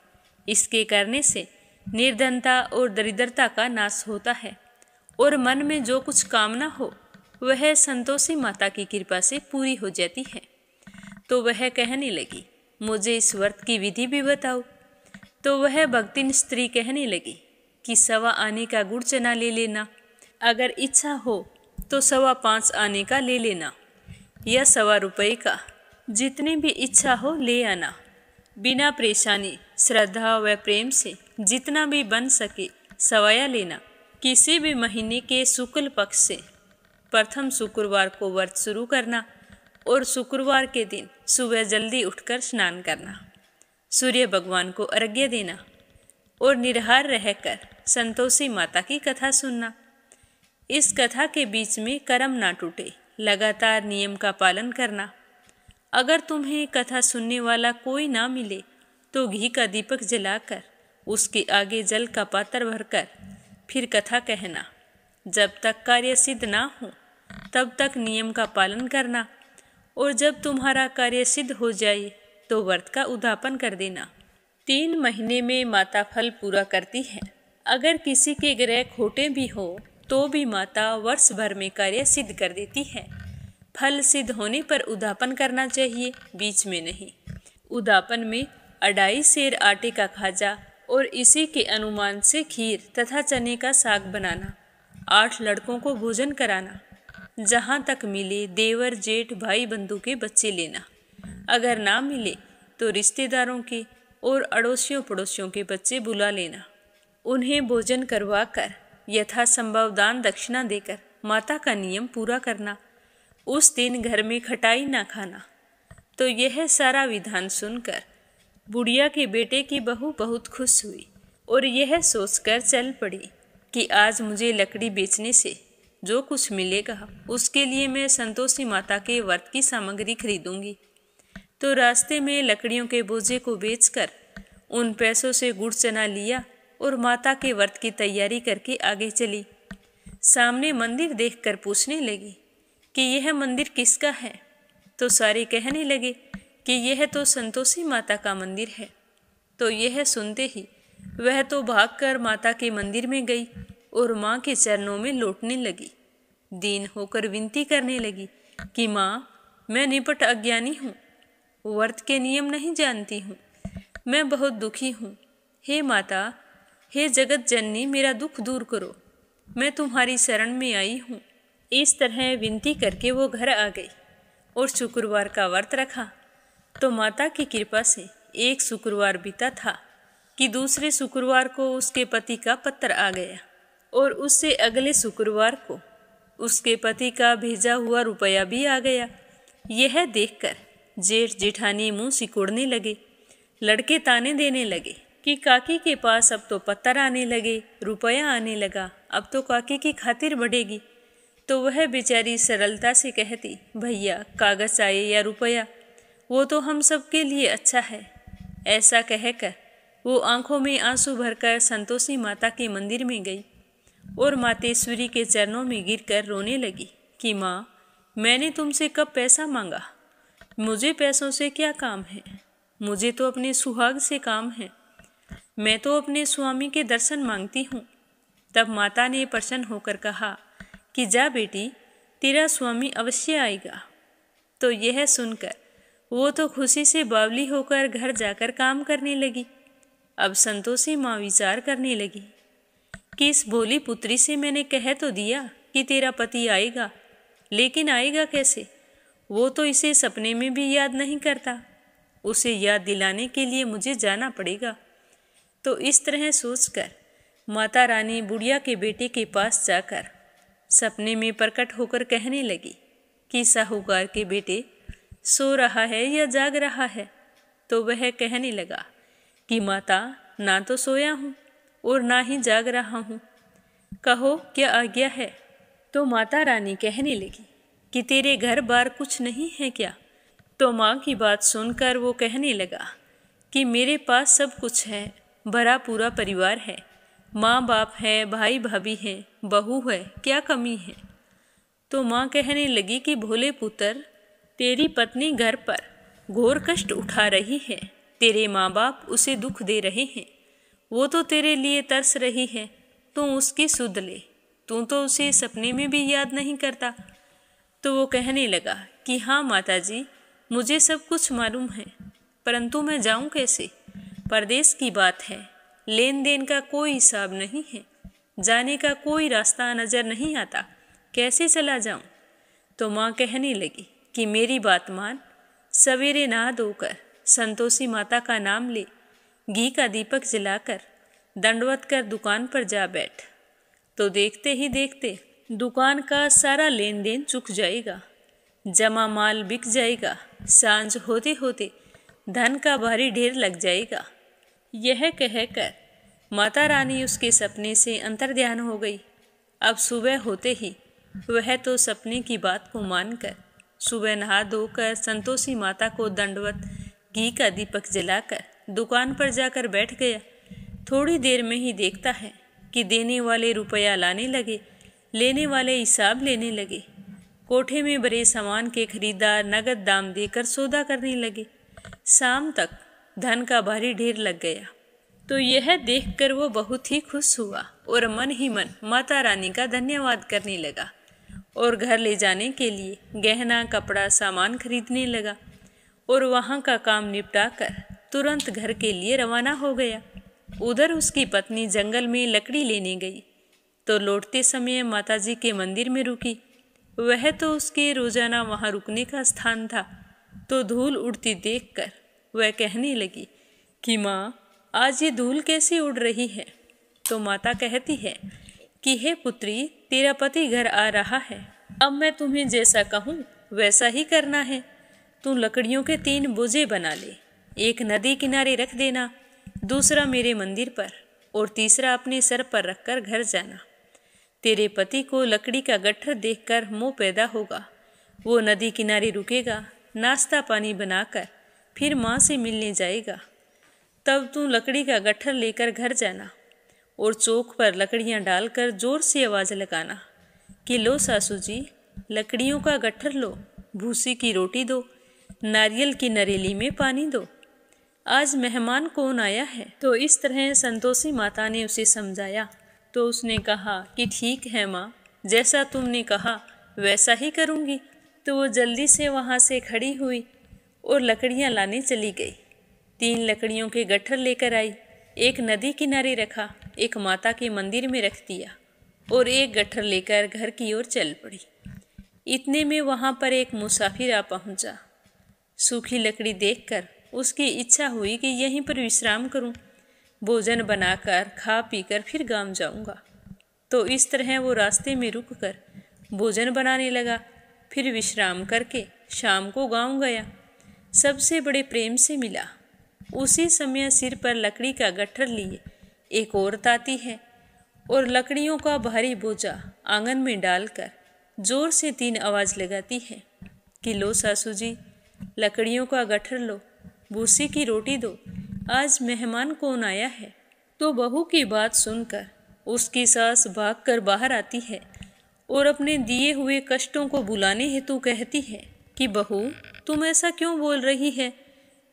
इसके करने से निर्धनता और दरिद्रता का नाश होता है और मन में जो कुछ कामना हो वह संतोषी माता की कृपा से पूरी हो जाती है। तो वह कहने लगी, मुझे इस व्रत की विधि भी बताओ। तो वह भक्तिन स्त्री कहने लगी कि 1.25 आने का गुड़ चना ले लेना, अगर इच्छा हो तो 5.25 आने का ले लेना या 1.25 रुपये का, जितनी भी इच्छा हो ले आना। बिना परेशानी, श्रद्धा व प्रेम से जितना भी बन सके सवाया लेना। किसी भी महीने के शुक्ल पक्ष से प्रथम शुक्रवार को व्रत शुरू करना और शुक्रवार के दिन सुबह जल्दी उठकर स्नान करना, सूर्य भगवान को अर्घ्य देना और निराहार रहकर संतोषी माता की कथा सुनना। इस कथा के बीच में कर्म ना टूटे, लगातार नियम का पालन करना। अगर तुम्हें कथा सुनने वाला कोई ना मिले तो घी का दीपक जलाकर उसके आगे जल का पात्र भरकर फिर कथा कहना। जब तक कार्य सिद्ध ना हो तब तक नियम का पालन करना और जब तुम्हारा कार्य सिद्ध हो जाए तो व्रत का उद्यापन कर देना। 3 महीने में माता फल पूरा करती है। अगर किसी के ग्रह खोटे भी हो तो भी माता वर्ष भर में कार्य सिद्ध कर देती है। फल सिद्ध होने पर उद्यापन करना चाहिए, बीच में नहीं। उद्यापन में 2.5 सेर आटे का खाजा और इसी के अनुमान से खीर तथा चने का साग बनाना, 8 लड़कों को भोजन कराना, जहाँ तक मिले देवर जेठ भाई बंधु के बच्चे लेना, अगर ना मिले तो रिश्तेदारों के और अड़ोसियों पड़ोसियों के बच्चे बुला लेना। उन्हें भोजन करवाकर यथासंभव दान दक्षिणा देकर माता का नियम पूरा करना। उस दिन घर में खटाई ना खाना। तो यह सारा विधान सुनकर बुढ़िया के बेटे की बहू बहुत खुश हुई और यह सोचकर चल पड़ी कि आज मुझे लकड़ी बेचने से जो कुछ मिलेगा उसके लिए मैं संतोषी माता के व्रत की सामग्री खरीदूंगी। तो रास्ते में लकड़ियों के बोझे को बेचकर उन पैसों से गुड़ चना लिया और माता के व्रत की तैयारी करके आगे चली। सामने मंदिर देखकर पूछने लगी कि यह मंदिर किसका है? तो सारे कहने लगे कि यह तो संतोषी माता का मंदिर है। तो यह सुनते ही वह तो भागकर माता के मंदिर में गई और माँ के चरणों में लौटने लगी। दीन होकर विनती करने लगी कि माँ, मैं निपट अज्ञानी हूँ, व्रत के नियम नहीं जानती हूँ, मैं बहुत दुखी हूँ। हे माता, हे जगत जननी, मेरा दुख दूर करो, मैं तुम्हारी शरण में आई हूँ। इस तरह विनती करके वो घर आ गई और शुक्रवार का व्रत रखा। तो माता की कृपा से एक शुक्रवार बीता था कि दूसरे शुक्रवार को उसके पति का पत्र आ गया और उससे अगले शुक्रवार को उसके पति का भेजा हुआ रुपया भी आ गया। यह देखकर जेठ जेठानी मुंह सिकोड़ने लगे। लड़के ताने देने लगे कि काकी के पास अब तो पत्थर आने लगे, रुपया आने लगा, अब तो काकी की खातिर बढ़ेगी। तो वह बेचारी सरलता से कहती, भैया कागज आए या रुपया, वो तो हम सब के लिए अच्छा है। ऐसा कहकर वो आंखों में आंसू भरकर संतोषी माता के मंदिर में गई और मातेश्वरी के चरणों में गिरकर रोने लगी कि माँ, मैंने तुमसे कब पैसा मांगा? मुझे पैसों से क्या काम है? मुझे तो अपने सुहाग से काम है। मैं तो अपने स्वामी के दर्शन मांगती हूँ। तब माता ने प्रसन्न होकर कहा कि जा बेटी, तेरा स्वामी अवश्य आएगा। तो यह सुनकर वो तो खुशी से बावली होकर घर जाकर काम करने लगी। अब संतोषी माँ विचार करने लगी कि इस भोली पुत्री से मैंने कह तो दिया कि तेरा पति आएगा, लेकिन आएगा कैसे? वो तो इसे सपने में भी याद नहीं करता। उसे याद दिलाने के लिए मुझे जाना पड़ेगा। तो इस तरह सोचकर माता रानी बुढ़िया के बेटे के पास जाकर सपने में प्रकट होकर कहने लगी कि साहूकार के बेटे, सो रहा है या जाग रहा है? तो वह कहने लगा कि माता, ना तो सोया हूँ और ना ही जाग रहा हूँ, कहो क्या आज्ञा है? तो माता रानी कहने लगी कि तेरे घर बार कुछ नहीं है क्या? तो माँ की बात सुनकर वो कहने लगा कि मेरे पास सब कुछ है, भरा पूरा परिवार है, माँ बाप है, भाई भाभी हैं, बहू है, क्या कमी है? तो माँ कहने लगी कि भोले पुत्र, तेरी पत्नी घर पर घोर कष्ट उठा रही है, तेरे माँ बाप उसे दुख दे रहे हैं, वो तो तेरे लिए तरस रही है, तू उसकी सुध ले, तू तो उसे सपने में भी याद नहीं करता। तो वो कहने लगा कि हाँ माता जी, मुझे सब कुछ मालूम है, परंतु मैं जाऊँ कैसे? परदेश की बात है, लेन देन का कोई हिसाब नहीं है, जाने का कोई रास्ता नज़र नहीं आता, कैसे चला जाऊँ? तो माँ कहने लगी कि मेरी बात मान, सवेरे नहा धोकर संतोषी माता का नाम ले, घी का दीपक जलाकर दंडवत कर दुकान पर जा बैठ, तो देखते ही देखते दुकान का सारा लेन देन चुक जाएगा, जमा माल बिक जाएगा, सांझ होते होते धन का भारी ढेर लग जाएगा। यह कहकर माता रानी उसके सपने से अंतर्ध्यान हो गई। अब सुबह होते ही वह तो सपने की बात को मानकर सुबह नहा धोकर संतोषी माता को दंडवत घी का दीपक जलाकर दुकान पर जाकर बैठ गया। थोड़ी देर में ही देखता है कि देने वाले रुपया लाने लगे, लेने वाले हिसाब लेने लगे। कोठे में बड़े सामान के खरीदार नगद दाम देकर सौदा करने लगे। शाम तक धन का भारी ढेर लग गया। तो यह देखकर वो बहुत ही खुश हुआ और मन ही मन माता रानी का धन्यवाद करने लगा और घर ले जाने के लिए गहना कपड़ा सामान खरीदने लगा और वहाँ का काम निपटाकर तुरंत घर के लिए रवाना हो गया। उधर उसकी पत्नी जंगल में लकड़ी लेने गई तो लौटते समय माताजी के मंदिर में रुकी। वह तो उसके रोजाना वहाँ रुकने का स्थान था। तो धूल उड़ती देखकर वह कहने लगी कि माँ, आज ये धूल कैसी उड़ रही है? तो माता कहती है कि हे पुत्री, तेरा पति घर आ रहा है। अब मैं तुम्हें जैसा कहूँ वैसा ही करना है। तू लकड़ियों के 3 बोझे बना ले, एक नदी किनारे रख देना, दूसरा मेरे मंदिर पर और तीसरा अपने सर पर रखकर घर जाना। तेरे पति को लकड़ी का गट्ठर देखकर मोह पैदा होगा। वो नदी किनारे रुकेगा, नाश्ता पानी बनाकर फिर माँ से मिलने जाएगा। तब तू लकड़ी का गट्ठर लेकर घर जाना और चौक पर लकड़ियाँ डालकर जोर से आवाज़ लगाना कि लो सासू जी, लकड़ियों का गट्ठर लो, भूसी की रोटी दो, नारियल की नरेली में पानी दो। आज मेहमान कौन आया है? तो इस तरह संतोषी माता ने उसे समझाया। तो उसने कहा कि ठीक है माँ, जैसा तुमने कहा वैसा ही करूँगी। तो वो जल्दी से वहाँ से खड़ी हुई और लकड़ियाँ लाने चली गई। 3 लकड़ियों के गट्ठर लेकर आई, एक नदी किनारे रखा, एक माता के मंदिर में रख दिया और एक गट्ठर लेकर घर की ओर चल पड़ी। इतने में वहाँ पर एक मुसाफिर आ पहुँचा। सूखी लकड़ी देखकर उसकी इच्छा हुई कि यहीं पर विश्राम करूं, भोजन बनाकर खा पीकर फिर गांव जाऊंगा। तो इस तरह वो रास्ते में रुककर भोजन बनाने लगा, फिर विश्राम करके शाम को गांव गया। सबसे बड़े प्रेम से मिला। उसी समय सिर पर लकड़ी का गट्ठर लिए एक औरत आती है और लकड़ियों का भारी बोझा आंगन में डालकर जोर से 3 आवाज़ लगाती है कि लो सासू जी, लकड़ियों का गट्ठर लो, भूसी की रोटी दो, आज मेहमान कौन आया है? तो बहू की बात सुनकर उसकी सास भागकर बाहर आती है और अपने दिए हुए कष्टों को भुलाने हेतु कहती है कि बहू, तुम ऐसा क्यों बोल रही है?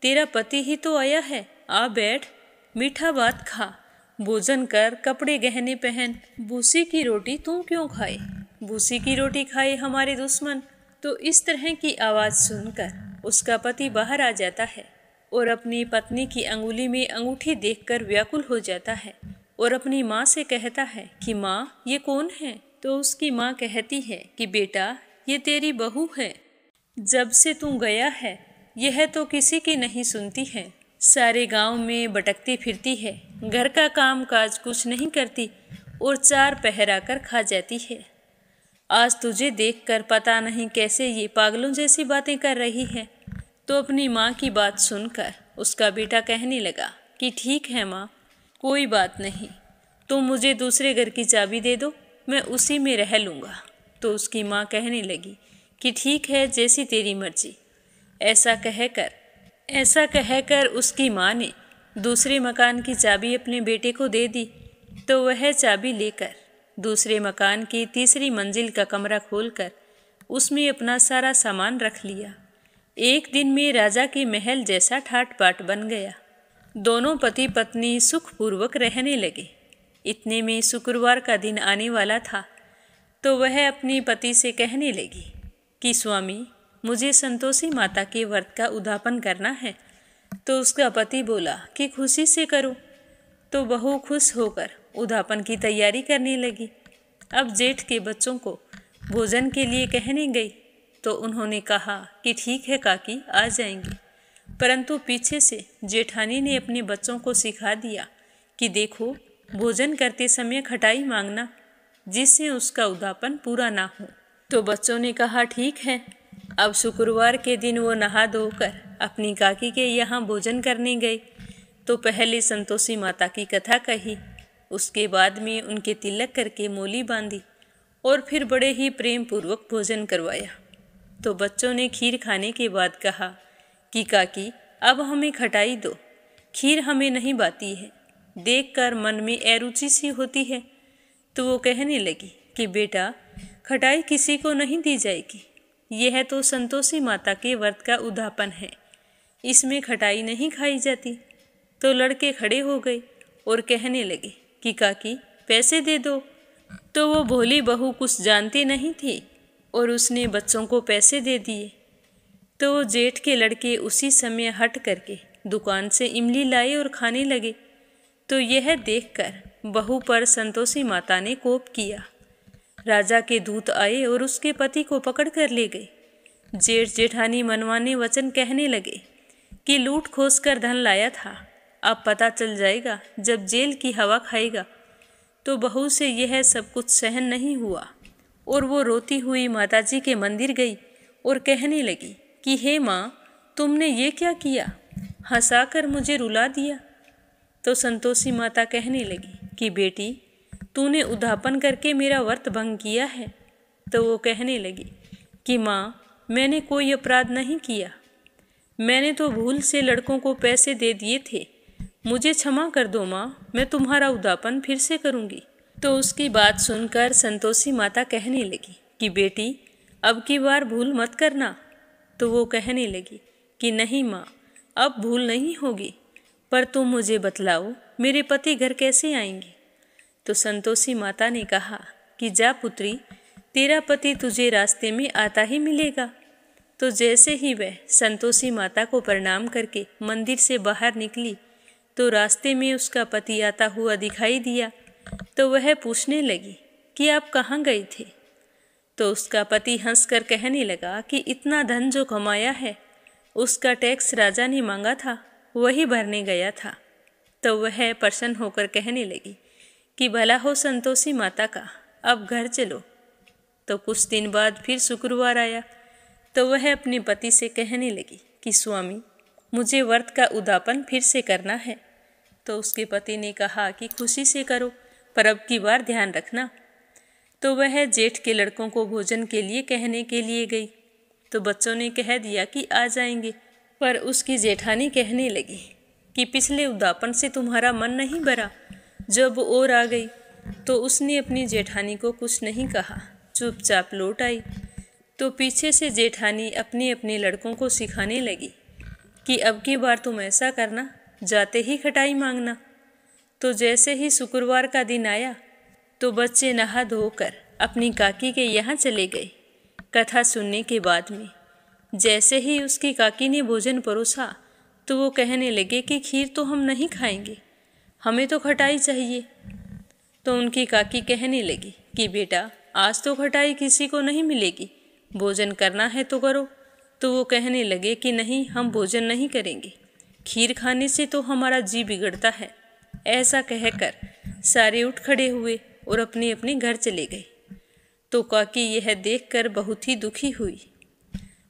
तेरा पति ही तो आया है, आ बैठ, मीठा भात खा, भोजन कर, कपड़े गहने पहन। भूसी की रोटी तू क्यों खाए? भूसी की रोटी खाए हमारे दुश्मन। तो इस तरह की आवाज़ सुनकर उसका पति बाहर आ जाता है और अपनी पत्नी की अंगुली में अंगूठी देखकर व्याकुल हो जाता है और अपनी माँ से कहता है कि माँ, ये कौन है? तो उसकी माँ कहती है कि बेटा, ये तेरी बहू है। जब से तू गया है यह तो किसी की नहीं सुनती है, सारे गांव में भटकती फिरती है, घर का काम काज कुछ नहीं करती और 4 पहर आकर खा जाती है। आज तुझे देखकर पता नहीं कैसे ये पागलों जैसी बातें कर रही है। तो अपनी माँ की बात सुनकर उसका बेटा कहने लगा कि ठीक है माँ, कोई बात नहीं, तुम मुझे दूसरे घर की चाबी दे दो, मैं उसी में रह लूँगा। तो उसकी माँ कहने लगी कि ठीक है, जैसी तेरी मर्जी। ऐसा कहकर उसकी माँ ने दूसरे मकान की चाबी अपने बेटे को दे दी। तो वह चाबी लेकर दूसरे मकान की तीसरी मंजिल का कमरा खोलकर उसमें अपना सारा सामान रख लिया। एक दिन में राजा के महल जैसा ठाट बाट बन गया। दोनों पति पत्नी सुखपूर्वक रहने लगे। इतने में शुक्रवार का दिन आने वाला था। तो वह अपने पति से कहने लगी कि स्वामी, मुझे संतोषी माता के व्रत का उद्यापन करना है। तो उसका पति बोला कि खुशी से करो। तो बहू खुश होकर उद्यापन की तैयारी करने लगी। अब जेठ के बच्चों को भोजन के लिए कहने गई तो उन्होंने कहा कि ठीक है काकी, आ जाएंगे। परंतु पीछे से जेठानी ने अपने बच्चों को सिखा दिया कि देखो, भोजन करते समय खटाई मांगना। जिससे उसका उदापन पूरा ना हो। तो बच्चों ने कहा ठीक है। अब शुक्रवार के दिन वो नहा धोकर अपनी काकी के यहाँ भोजन करने गए। तो पहले संतोषी माता की कथा कही, उसके बाद में उनके तिलक करके मोली बांधी और फिर बड़े ही प्रेम पूर्वक भोजन करवाया। तो बच्चों ने खीर खाने के बाद कहा कि काकी अब हमें खटाई दो, खीर हमें नहीं भाती है, देखकर मन में अरुचि सी होती है। तो वो कहने लगी कि बेटा खटाई किसी को नहीं दी जाएगी, यह तो संतोषी माता के व्रत का उद्यापन है, इसमें खटाई नहीं खाई जाती। तो लड़के खड़े हो गए और कहने लगे कि काकी पैसे दे दो। तो वो भोली बहू कुछ जानती नहीं थी और उसने बच्चों को पैसे दे दिए। तो वो जेठ के लड़के उसी समय हट करके दुकान से इमली लाए और खाने लगे। तो यह देखकर बहू पर संतोषी माता ने कोप किया। राजा के दूत आए और उसके पति को पकड़ कर ले गए। जेठ जेठानी मनमाने वचन कहने लगे कि लूट खोस कर धन लाया था, अब पता चल जाएगा जब जेल की हवा खाएगा। तो बहू से यह सब कुछ सहन नहीं हुआ और वो रोती हुई माताजी के मंदिर गई और कहने लगी कि हे माँ, तुमने ये क्या किया, हंसाकर मुझे रुला दिया। तो संतोषी माता कहने लगी कि बेटी तूने उद्यापन करके मेरा व्रत भंग किया है। तो वो कहने लगी कि माँ मैंने कोई अपराध नहीं किया, मैंने तो भूल से लड़कों को पैसे दे दिए थे, मुझे क्षमा कर दो माँ, मैं तुम्हारा उद्यापन फिर से करूँगी। तो उसकी बात सुनकर संतोषी माता कहने लगी कि बेटी अब की बार भूल मत करना। तो वो कहने लगी कि नहीं माँ, अब भूल नहीं होगी, पर तुम मुझे बतलाओ मेरे पति घर कैसे आएंगे। तो संतोषी माता ने कहा कि जा पुत्री, तेरा पति तुझे रास्ते में आता ही मिलेगा। तो जैसे ही वह संतोषी माता को प्रणाम करके मंदिर से बाहर निकली तो रास्ते में उसका पति आता हुआ दिखाई दिया। तो वह पूछने लगी कि आप कहाँ गए थे। तो उसका पति हंसकर कहने लगा कि इतना धन जो कमाया है उसका टैक्स राजा ने मांगा था, वही भरने गया था। तो वह प्रसन्न होकर कहने लगी कि भला हो संतोषी माता का, अब घर चलो। तो कुछ दिन बाद फिर शुक्रवार आया। तो वह अपने पति से कहने लगी कि स्वामी मुझे व्रत का उद्यापन फिर से करना है। तो उसके पति ने कहा कि खुशी से करो, पर अब की बार ध्यान रखना। तो वह जेठ के लड़कों को भोजन के लिए कहने के लिए गई। तो बच्चों ने कह दिया कि आ जाएंगे, पर उसकी जेठानी कहने लगी कि पिछले उद्यापन से तुम्हारा मन नहीं भरा। जब और आ गई तो उसने अपनी जेठानी को कुछ नहीं कहा, चुपचाप लौट आई। तो पीछे से जेठानी अपने अपने लड़कों को सिखाने लगी कि अब की बार तुम ऐसा करना, जाते ही खटाई मांगना। तो जैसे ही शुक्रवार का दिन आया तो बच्चे नहा धोकर अपनी काकी के यहाँ चले गए। कथा सुनने के बाद में जैसे ही उसकी काकी ने भोजन परोसा तो वो कहने लगे कि खीर तो हम नहीं खाएंगे, हमें तो खटाई चाहिए। तो उनकी काकी कहने लगी कि बेटा आज तो खटाई किसी को नहीं मिलेगी, भोजन करना है तो करो। तो वो कहने लगे कि नहीं, हम भोजन नहीं करेंगे, खीर खाने से तो हमारा जी बिगड़ता है। ऐसा कहकर सारे उठ खड़े हुए और अपने अपने घर चले गए। तो काकी यह देखकर बहुत ही दुखी हुई।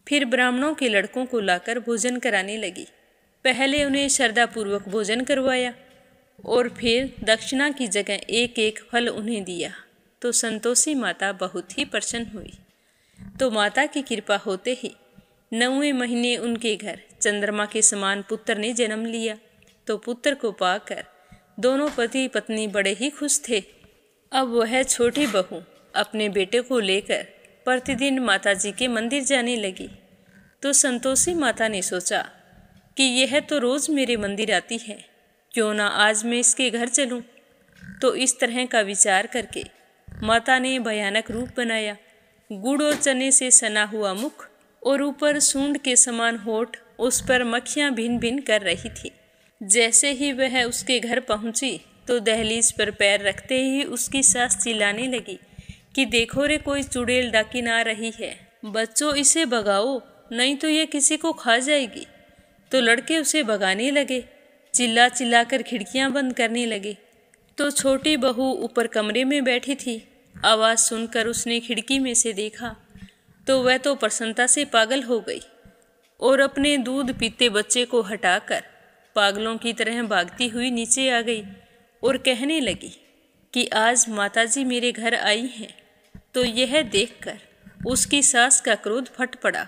फिर ब्राह्मणों के लड़कों को लाकर भोजन कराने लगी। पहले उन्हें श्रद्धापूर्वक भोजन करवाया और फिर दक्षिणा की जगह एक एक फल उन्हें दिया। तो संतोषी माता बहुत ही प्रसन्न हुई। तो माता की कृपा होते ही 9वें महीने उनके घर चंद्रमा के समान पुत्र ने जन्म लिया। तो पुत्र को पाकर दोनों पति पत्नी बड़े ही खुश थे। अब वह छोटी बहू अपने बेटे को लेकर प्रतिदिन माताजी के मंदिर जाने लगी। तो संतोषी माता ने सोचा कि यह तो रोज़ मेरे मंदिर आती है, क्यों ना आज मैं इसके घर चलूं। तो इस तरह का विचार करके माता ने भयानक रूप बनाया। गुड़ और चने से सना हुआ मुख और ऊपर सूंड के समान होठ, उस पर मक्खियाँ भिन भिन कर रही थी। जैसे ही वह उसके घर पहुंची तो दहलीज पर पैर रखते ही उसकी सास चिल्लाने लगी कि देखो रे, कोई चुड़ैल डाकिन आ रही है, बच्चों इसे भगाओ, नहीं तो यह किसी को खा जाएगी। तो लड़के उसे भगाने लगे, चिल्ला चिल्लाकर खिड़कियां बंद करने लगे। तो छोटी बहू ऊपर कमरे में बैठी थी, आवाज़ सुनकर उसने खिड़की में से देखा तो वह तो प्रसन्नता से पागल हो गई और अपने दूध पीते बच्चे को हटाकर पागलों की तरह भागती हुई नीचे आ गई और कहने लगी कि आज माताजी मेरे घर आई हैं। तो यह देखकर उसकी सास का क्रोध फट पड़ा।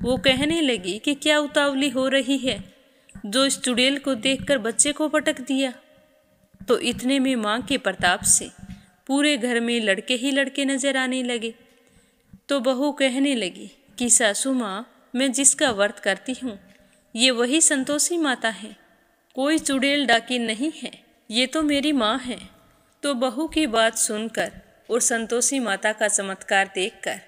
वो कहने लगी कि क्या उतावली हो रही है, जो इस चुड़ैल को देखकर बच्चे को पटक दिया। तो इतने में माँ के प्रताप से पूरे घर में लड़के ही लड़के नजर आने लगे। तो बहू कहने लगी कि सासू माँ, मैं जिसका व्रत करती हूँ ये वही संतोषी माता है, कोई चुड़ैल डाकिन नहीं है, ये तो मेरी माँ है। तो बहू की बात सुनकर और संतोषी माता का चमत्कार देखकर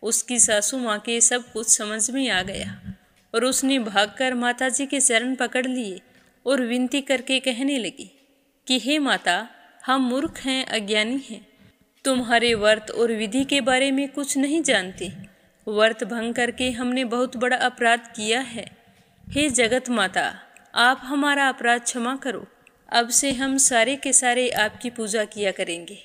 उसकी सासू माँ के सब कुछ समझ में आ गया और उसने भागकर माताजी के चरण पकड़ लिए और विनती करके कहने लगी कि हे माता, हम मूर्ख हैं, अज्ञानी हैं, तुम्हारे व्रत और विधि के बारे में कुछ नहीं जानते। व्रत भंग करके हमने बहुत बड़ा अपराध किया है। हे जगत माता, आप हमारा अपराध क्षमा करो। अब से हम सारे के सारे आपकी पूजा किया करेंगे।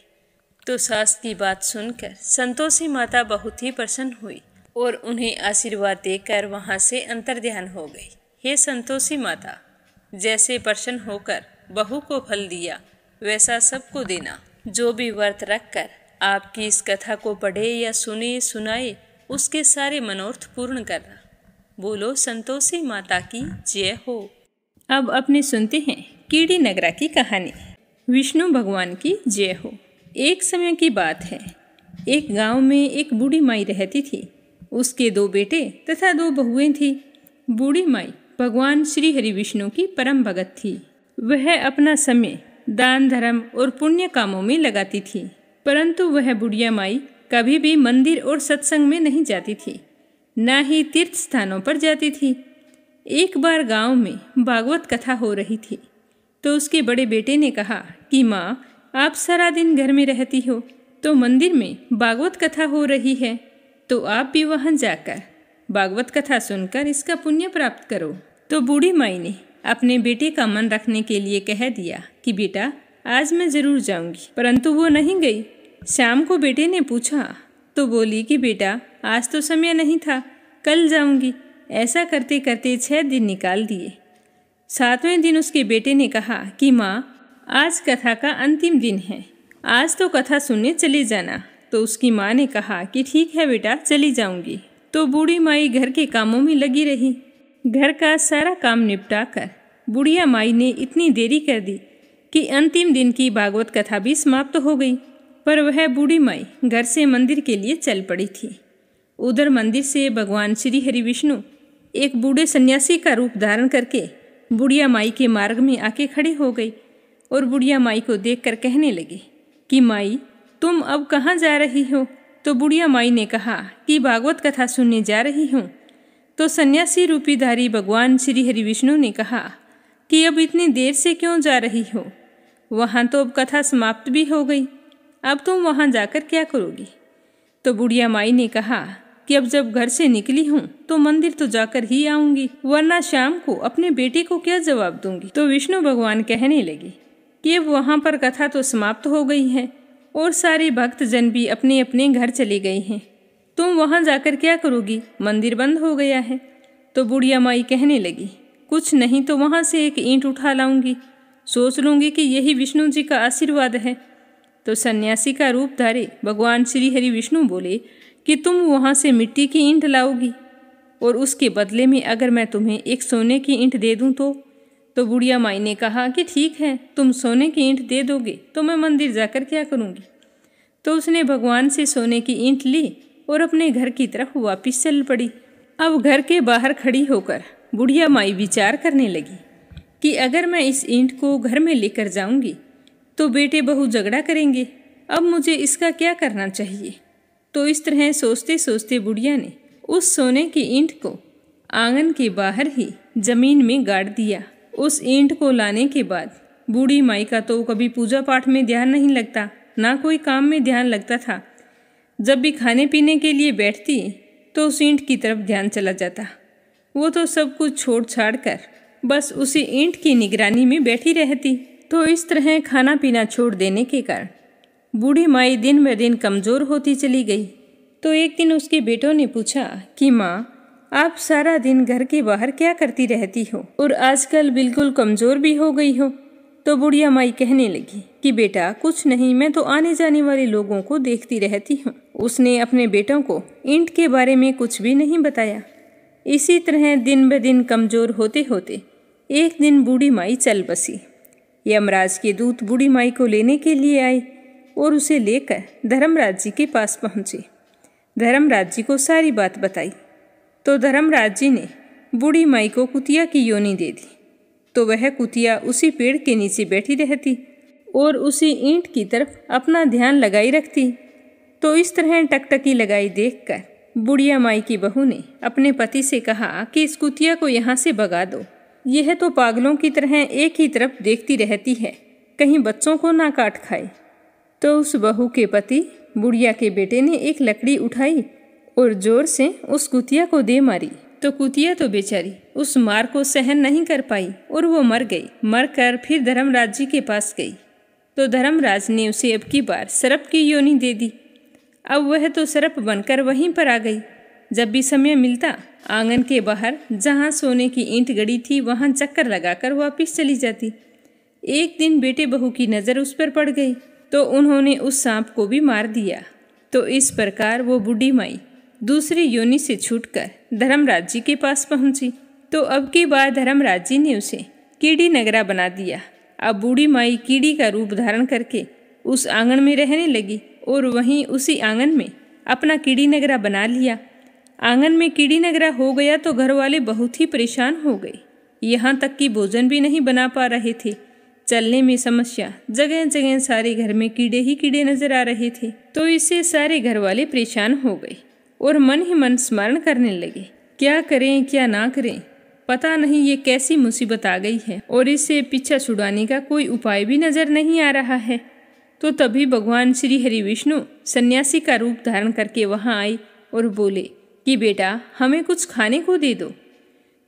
तो सास की बात सुनकर संतोषी माता बहुत ही प्रसन्न हुई और उन्हें आशीर्वाद देकर वहां से अंतर्ध्यान हो गई। हे संतोषी माता, जैसे प्रसन्न होकर बहू को फल दिया वैसा सबको देना। जो भी व्रत रखकर आपकी इस कथा को पढ़े या सुने सुनाए उसके सारे मनोरथ पूर्ण करना। बोलो संतोषी माता की जय हो। अब अपने सुनते हैं कीड़ी नगरा की कहानी। विष्णु भगवान की जय हो। एक समय की बात है, एक गांव में एक बूढ़ी माई रहती थी। उसके 2 बेटे तथा 2 बहुएं थी। बूढ़ी माई भगवान श्री हरि विष्णु की परम भगत थी। वह अपना समय दान धर्म और पुण्य कामों में लगाती थी, परंतु वह बुढ़िया माई कभी भी मंदिर और सत्संग में नहीं जाती थी, न ही तीर्थ स्थानों पर जाती थी। एक बार गांव में भागवत कथा हो रही थी तो उसके बड़े बेटे ने कहा कि माँ, आप सारा दिन घर में रहती हो तो मंदिर में भागवत कथा हो रही है, तो आप भी वहां जाकर भागवत कथा सुनकर इसका पुण्य प्राप्त करो। तो बूढ़ी माई ने अपने बेटे का मन रखने के लिए कह दिया कि बेटा, आज मैं जरूर जाऊंगी, परंतु वो नहीं गई। शाम को बेटे ने पूछा तो बोली कि बेटा, आज तो समय नहीं था, कल जाऊंगी। ऐसा करते करते 6 दिन निकाल दिए। 7वें दिन उसके बेटे ने कहा कि माँ, आज कथा का अंतिम दिन है, आज तो कथा सुनने चले जाना। तो उसकी माँ ने कहा कि ठीक है बेटा, चली जाऊंगी। तो बूढ़ी माई घर के कामों में लगी रही। घर का सारा काम निपटाकर बुढ़िया माई ने इतनी देरी कर दी कि अंतिम दिन की भागवत कथा भी समाप्त हो गई। पर वह बूढ़ी माई घर से मंदिर के लिए चल पड़ी थी। उधर मंदिर से भगवान श्री हरि विष्णु एक बूढ़े सन्यासी का रूप धारण करके बुढ़िया माई के मार्ग में आके खड़े हो गई और बुढ़िया माई को देखकर कहने लगी कि माई, तुम अब कहाँ जा रही हो? तो बुढ़िया माई ने कहा कि भागवत कथा सुनने जा रही हूँ। तो सन्यासी रूपीधारी भगवान श्री हरि विष्णु ने कहा कि अब इतनी देर से क्यों जा रही हो? वहाँ तो अब कथा समाप्त भी हो गई, अब तुम वहाँ जाकर क्या करोगी? तो बुढ़िया माई ने कहा कि अब जब घर से निकली हूँ तो मंदिर तो जाकर ही आऊंगी, वरना शाम को अपने बेटे को क्या जवाब दूंगी। तो विष्णु भगवान कहने लगे कि अब वहाँ पर कथा तो समाप्त हो गई है और सारे भक्त जन भी अपने अपने घर चले गए हैं, तुम वहाँ जाकर क्या करोगी? मंदिर बंद हो गया है। तो बुढ़िया माई कहने लगी, कुछ नहीं तो वहाँ से एक ईंट उठा लाऊंगी, सोच लूंगी कि यही विष्णु जी का आशीर्वाद है। तो सन्यासी का रूप धारे भगवान श्री हरि विष्णु बोले कि तुम वहाँ से मिट्टी की ईंट लाओगी और उसके बदले में अगर मैं तुम्हें एक सोने की ईंट दे दूँ तो बुढ़िया माई ने कहा कि ठीक है, तुम सोने की ईंट दे दोगे तो मैं मंदिर जाकर क्या करूँगी। तो उसने भगवान से सोने की ईंट ली और अपने घर की तरफ वापस चल पड़ी। अब घर के बाहर खड़ी होकर बुढ़िया माई विचार करने लगी कि अगर मैं इस ईंट को घर में लेकर जाऊंगी तो बेटे बहू झगड़ा करेंगे, अब मुझे इसका क्या करना चाहिए। तो इस तरह सोचते सोचते बुढ़िया ने उस सोने की ईंट को आंगन के बाहर ही जमीन में गाड़ दिया। उस ईंट को लाने के बाद बूढ़ी माई का तो कभी पूजा पाठ में ध्यान नहीं लगता, ना कोई काम में ध्यान लगता था। जब भी खाने पीने के लिए बैठती तो उस ईंट की तरफ ध्यान चला जाता। वो तो सब कुछ छोड़ छाड़ कर बस उसी ईंट की निगरानी में बैठी रहती। तो इस तरह खाना पीना छोड़ देने के कारण बूढ़ी माई दिन ब दिन कमज़ोर होती चली गई। तो एक दिन उसके बेटों ने पूछा कि माँ, आप सारा दिन घर के बाहर क्या करती रहती हो और आजकल बिल्कुल कमज़ोर भी हो गई हो। तो बुढ़िया माई कहने लगी कि बेटा कुछ नहीं, मैं तो आने जाने वाले लोगों को देखती रहती हूँ। उसने अपने बेटों को ईंट के बारे में कुछ भी नहीं बताया। इसी तरह दिन ब दिन कमज़ोर होते होते एक दिन बूढ़ी माई चल बसी। यमराज के दूत बूढ़ी माई को लेने के लिए आए और उसे लेकर धर्मराज जी के पास पहुँचे। धर्मराज जी को सारी बात बताई तो धर्मराज जी ने बूढ़ी माई को कुतिया की योनि दे दी। तो वह कुतिया उसी पेड़ के नीचे बैठी रहती और उसी ईंट की तरफ अपना ध्यान लगाई रखती। तो इस तरह टकटकी लगाई देखकर बुढ़िया माई की बहू ने अपने पति से कहा कि इस कुतिया को यहाँ से भगा दो, यह तो पागलों की तरह एक ही तरफ देखती रहती है, कहीं बच्चों को ना काट खाए। तो उस बहू के पति बुढ़िया के बेटे ने एक लकड़ी उठाई और जोर से उस कुतिया को दे मारी। तो कुतिया तो बेचारी उस मार को सहन नहीं कर पाई और वो मर गई। मरकर फिर धर्मराज जी के पास गई तो धर्मराज ने उसे अब की बार सर्प की योनि दे दी। अब वह तो सर्प बनकर वहीं पर आ गई। जब भी समय मिलता आंगन के बाहर जहाँ सोने की ईंट गड़ी थी वहाँ चक्कर लगाकर वापिस चली जाती। एक दिन बेटे बहू की नज़र उस पर पड़ गई तो उन्होंने उस सांप को भी मार दिया। तो इस प्रकार वो बूढ़ी माई दूसरी योनि से छूटकर धर्मराज जी के पास पहुंची। तो अब की बार धर्मराज जी ने उसे कीड़ी नगरा बना दिया। अब बूढ़ी माई कीड़ी का रूप धारण करके उस आंगन में रहने लगी और वहीं उसी आंगन में अपना कीड़ी नगरा बना लिया। आंगन में कीड़ी नगरा हो गया तो घर वाले बहुत ही परेशान हो गए। यहाँ तक कि भोजन भी नहीं बना पा रहे थे। चलने में समस्या, जगह जगह सारे घर में कीड़े ही कीड़े नजर आ रहे थे। तो इससे सारे घर वाले परेशान हो गए और मन ही मन स्मरण करने लगे, क्या करें क्या ना करें, पता नहीं ये कैसी मुसीबत आ गई है और इससे पीछा छुड़ाने का कोई उपाय भी नजर नहीं आ रहा है। तो तभी भगवान श्री हरि विष्णु सन्यासी का रूप धारण करके वहाँ आए और बोले कि बेटा हमें कुछ खाने को दे दो।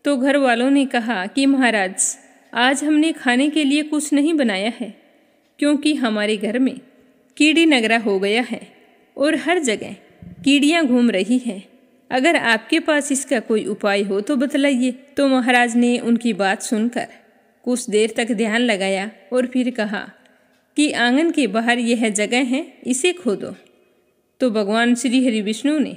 तो घर वालों ने कहा कि महाराज आज हमने खाने के लिए कुछ नहीं बनाया है, क्योंकि हमारे घर में कीड़ी नगरा हो गया है और हर जगह कीड़ियाँ घूम रही हैं। अगर आपके पास इसका कोई उपाय हो तो बतलाइए। तो महाराज ने उनकी बात सुनकर कुछ देर तक ध्यान लगाया और फिर कहा कि आंगन के बाहर यह जगह है, इसे खोदो। तो भगवान श्री हरि विष्णु ने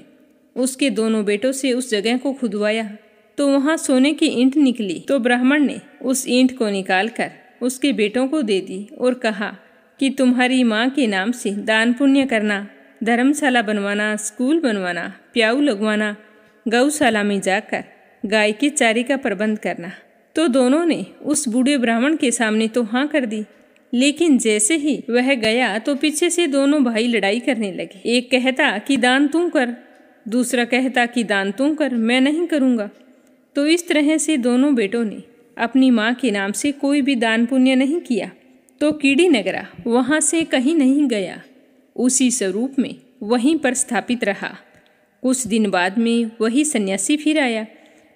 उसके दोनों बेटों से उस जगह को खुदवाया तो वहाँ सोने की ईंट निकली। तो ब्राह्मण ने उस ईंट को निकालकर उसके बेटों को दे दी और कहा कि तुम्हारी माँ के नाम से दान पुण्य करना, धर्मशाला बनवाना, स्कूल बनवाना, प्याऊ लगवाना, गौशाला में जाकर गाय के चारे का प्रबंध करना। तो दोनों ने उस बूढ़े ब्राह्मण के सामने तो हाँ कर दी, लेकिन जैसे ही वह गया तो पीछे से दोनों भाई लड़ाई करने लगे। एक कहता कि दान तू कर, दूसरा कहता कि दान तू कर, मैं नहीं करूँगा। तो इस तरह से दोनों बेटों ने अपनी माँ के नाम से कोई भी दान पुण्य नहीं किया। तो कीड़ी नगरा वहाँ से कहीं नहीं गया, उसी स्वरूप में वहीं पर स्थापित रहा। कुछ दिन बाद में वही सन्यासी फिर आया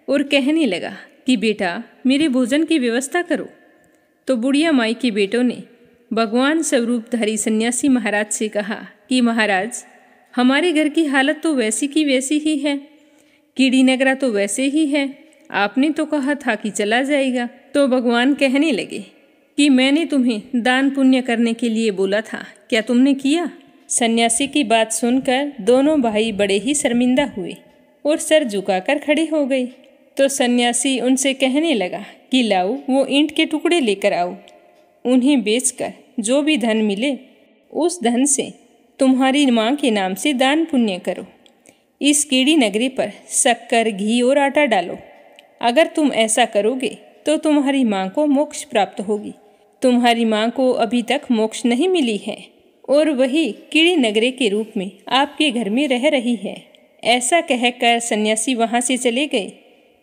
और कहने लगा कि बेटा मेरे भोजन की व्यवस्था करो। तो बुढ़िया माई के बेटों ने भगवान स्वरूपधारी सन्यासी महाराज से कहा कि महाराज हमारे घर की हालत तो वैसी की वैसी ही है, कीड़ी नगरा तो वैसे ही है, आपने तो कहा था कि चला जाएगा। तो भगवान कहने लगे कि मैंने तुम्हें दान पुण्य करने के लिए बोला था, क्या तुमने किया? सन्यासी की बात सुनकर दोनों भाई बड़े ही शर्मिंदा हुए और सर झुकाकर खड़े हो गए। तो सन्यासी उनसे कहने लगा कि लाओ वो ईंट के टुकड़े लेकर आओ, उन्हें बेचकर जो भी धन मिले उस धन से तुम्हारी माँ के नाम से दान पुण्य करो। इस कीड़ी नगरी पर शक्कर, घी और आटा डालो। अगर तुम ऐसा करोगे तो तुम्हारी माँ को मोक्ष प्राप्त होगी। तुम्हारी माँ को अभी तक मोक्ष नहीं मिली है और वही कीड़ी नगरी के रूप में आपके घर में रह रही है। ऐसा कहकर सन्यासी वहाँ से चले गए।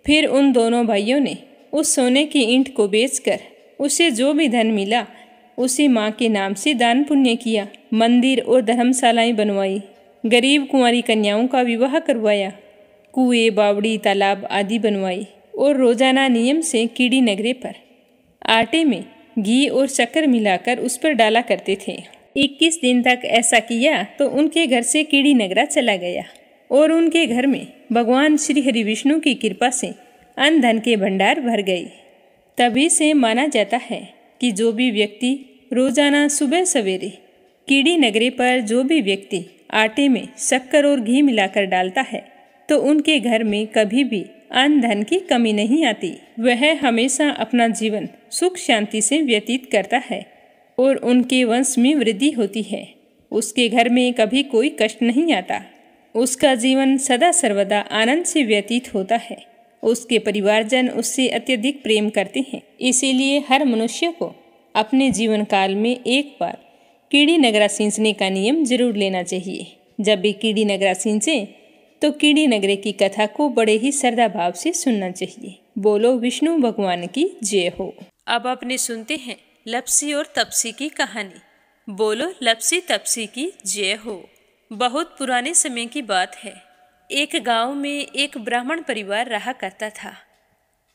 फिर उन दोनों भाइयों ने उस सोने की ईंट को बेचकर उसे जो भी धन मिला उसे माँ के नाम से दान पुण्य किया, मंदिर और धर्मशालाएं बनवाई, गरीब कुंवारी कन्याओं का विवाह करवाया, कुएं, बावड़ी, तालाब आदि बनवाई और रोजाना नियम से कीड़ी नगरे पर आटे में घी और शक्कर मिलाकर उस पर डाला करते थे। 21 दिन तक ऐसा किया तो उनके घर से कीड़ी नगरा चला गया और उनके घर में भगवान श्री हरि विष्णु की कृपा से अन्न धन के भंडार भर गए। तभी से माना जाता है कि जो भी व्यक्ति रोजाना सुबह सवेरे कीड़ी नगरे पर जो भी व्यक्ति आटे में शक्कर और घी मिलाकर डालता है तो उनके घर में कभी भी अन्न धन की कमी नहीं आती। वह हमेशा अपना जीवन सुख शांति से व्यतीत करता है और उनके वंश में वृद्धि होती है। उसके घर में कभी कोई कष्ट नहीं आता। उसका जीवन सदा सर्वदा आनंद से व्यतीत होता है। उसके परिवारजन उससे अत्यधिक प्रेम करते हैं। इसीलिए हर मनुष्य को अपने जीवन काल में एक बार कीड़ी नगरा सींचने का नियम जरूर लेना चाहिए। जब भी कीड़ी नगरा सींचे तो कीड़ी नगरे की कथा को बड़े ही श्रद्धा भाव से सुनना चाहिए। बोलो विष्णु भगवान की जय हो। अब अपने सुनते हैं लप्सी और तपसी की कहानी। बोलो लप्सी तपसी की जय हो। बहुत पुराने समय की बात है। एक गांव में एक ब्राह्मण परिवार रहा करता था।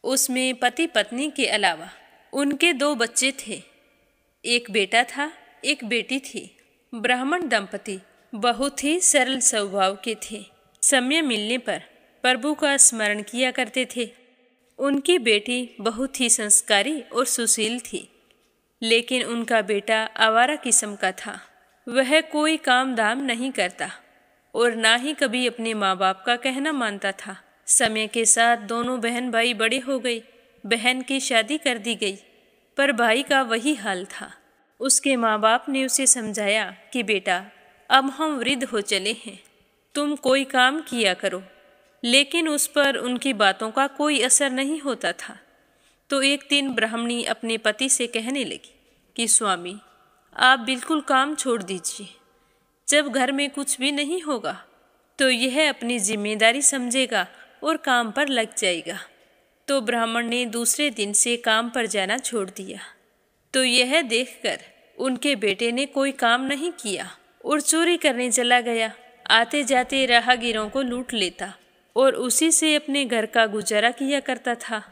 उसमें पति पत्नी के अलावा उनके 2 बच्चे थे। एक बेटा था, एक बेटी थी। ब्राह्मण दंपति बहुत ही सरल स्वभाव के थे। समय मिलने पर प्रभु का स्मरण किया करते थे। उनकी बेटी बहुत ही संस्कारी और सुशील थी, लेकिन उनका बेटा आवारा किस्म का था। वह कोई काम धाम नहीं करता और ना ही कभी अपने माँ बाप का कहना मानता था। समय के साथ दोनों बहन भाई बड़े हो गए। बहन की शादी कर दी गई, पर भाई का वही हाल था। उसके माँ बाप ने उसे समझाया कि बेटा अब हम वृद्ध हो चले हैं, तुम कोई काम किया करो, लेकिन उस पर उनकी बातों का कोई असर नहीं होता था। तो एक दिन ब्राह्मणी अपने पति से कहने लगी कि स्वामी आप बिल्कुल काम छोड़ दीजिए। जब घर में कुछ भी नहीं होगा तो यह अपनी जिम्मेदारी समझेगा और काम पर लग जाएगा। तो ब्राह्मण ने दूसरे दिन से काम पर जाना छोड़ दिया। तो यह देखकर उनके बेटे ने कोई काम नहीं किया और चोरी करने चला गया। आते जाते राहगीरों को लूट लेता और उसी से अपने घर का गुजारा किया करता था।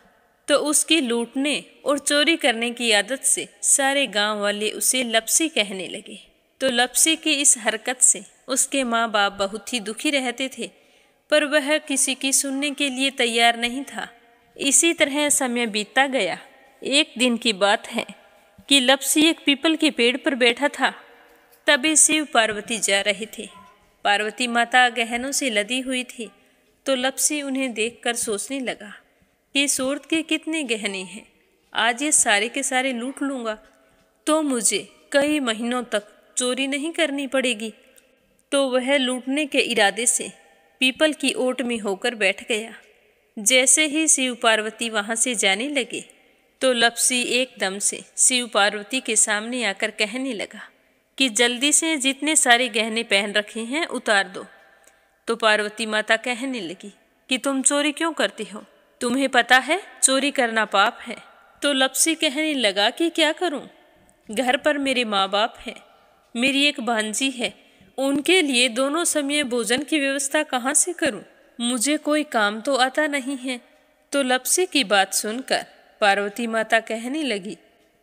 तो उसकी लूटने और चोरी करने की आदत से सारे गांव वाले उसे लप्सी कहने लगे। तो लप्सी की इस हरकत से उसके माँ बाप बहुत ही दुखी रहते थे, पर वह किसी की सुनने के लिए तैयार नहीं था। इसी तरह समय बीतता गया। एक दिन की बात है कि लप्सी एक पीपल के पेड़ पर बैठा था। तभी शिव पार्वती जा रहे थे। पार्वती माता गहनों से लदी हुई थी। तो लप्सी उन्हें देखकर सोचने लगा कि सूरत के कितने गहने हैं, आज ये सारे के सारे लूट लूँगा तो मुझे कई महीनों तक चोरी नहीं करनी पड़ेगी। तो वह लूटने के इरादे से पीपल की ओट में होकर बैठ गया। जैसे ही शिव पार्वती वहाँ से जाने लगे तो लप्सी एकदम से शिव पार्वती के सामने आकर कहने लगा कि जल्दी से जितने सारे गहने पहन रखे हैं उतार दो। तो पार्वती माता कहने लगी कि तुम चोरी क्यों करती हो, तुम्हें पता है चोरी करना पाप है। तो लप्सी कहने लगा कि क्या करूं, घर पर मेरे माँ बाप हैं, मेरी एक भांजी है, उनके लिए दोनों समय भोजन की व्यवस्था कहाँ से करूं, मुझे कोई काम तो आता नहीं है। तो लप्सी की बात सुनकर पार्वती माता कहने लगी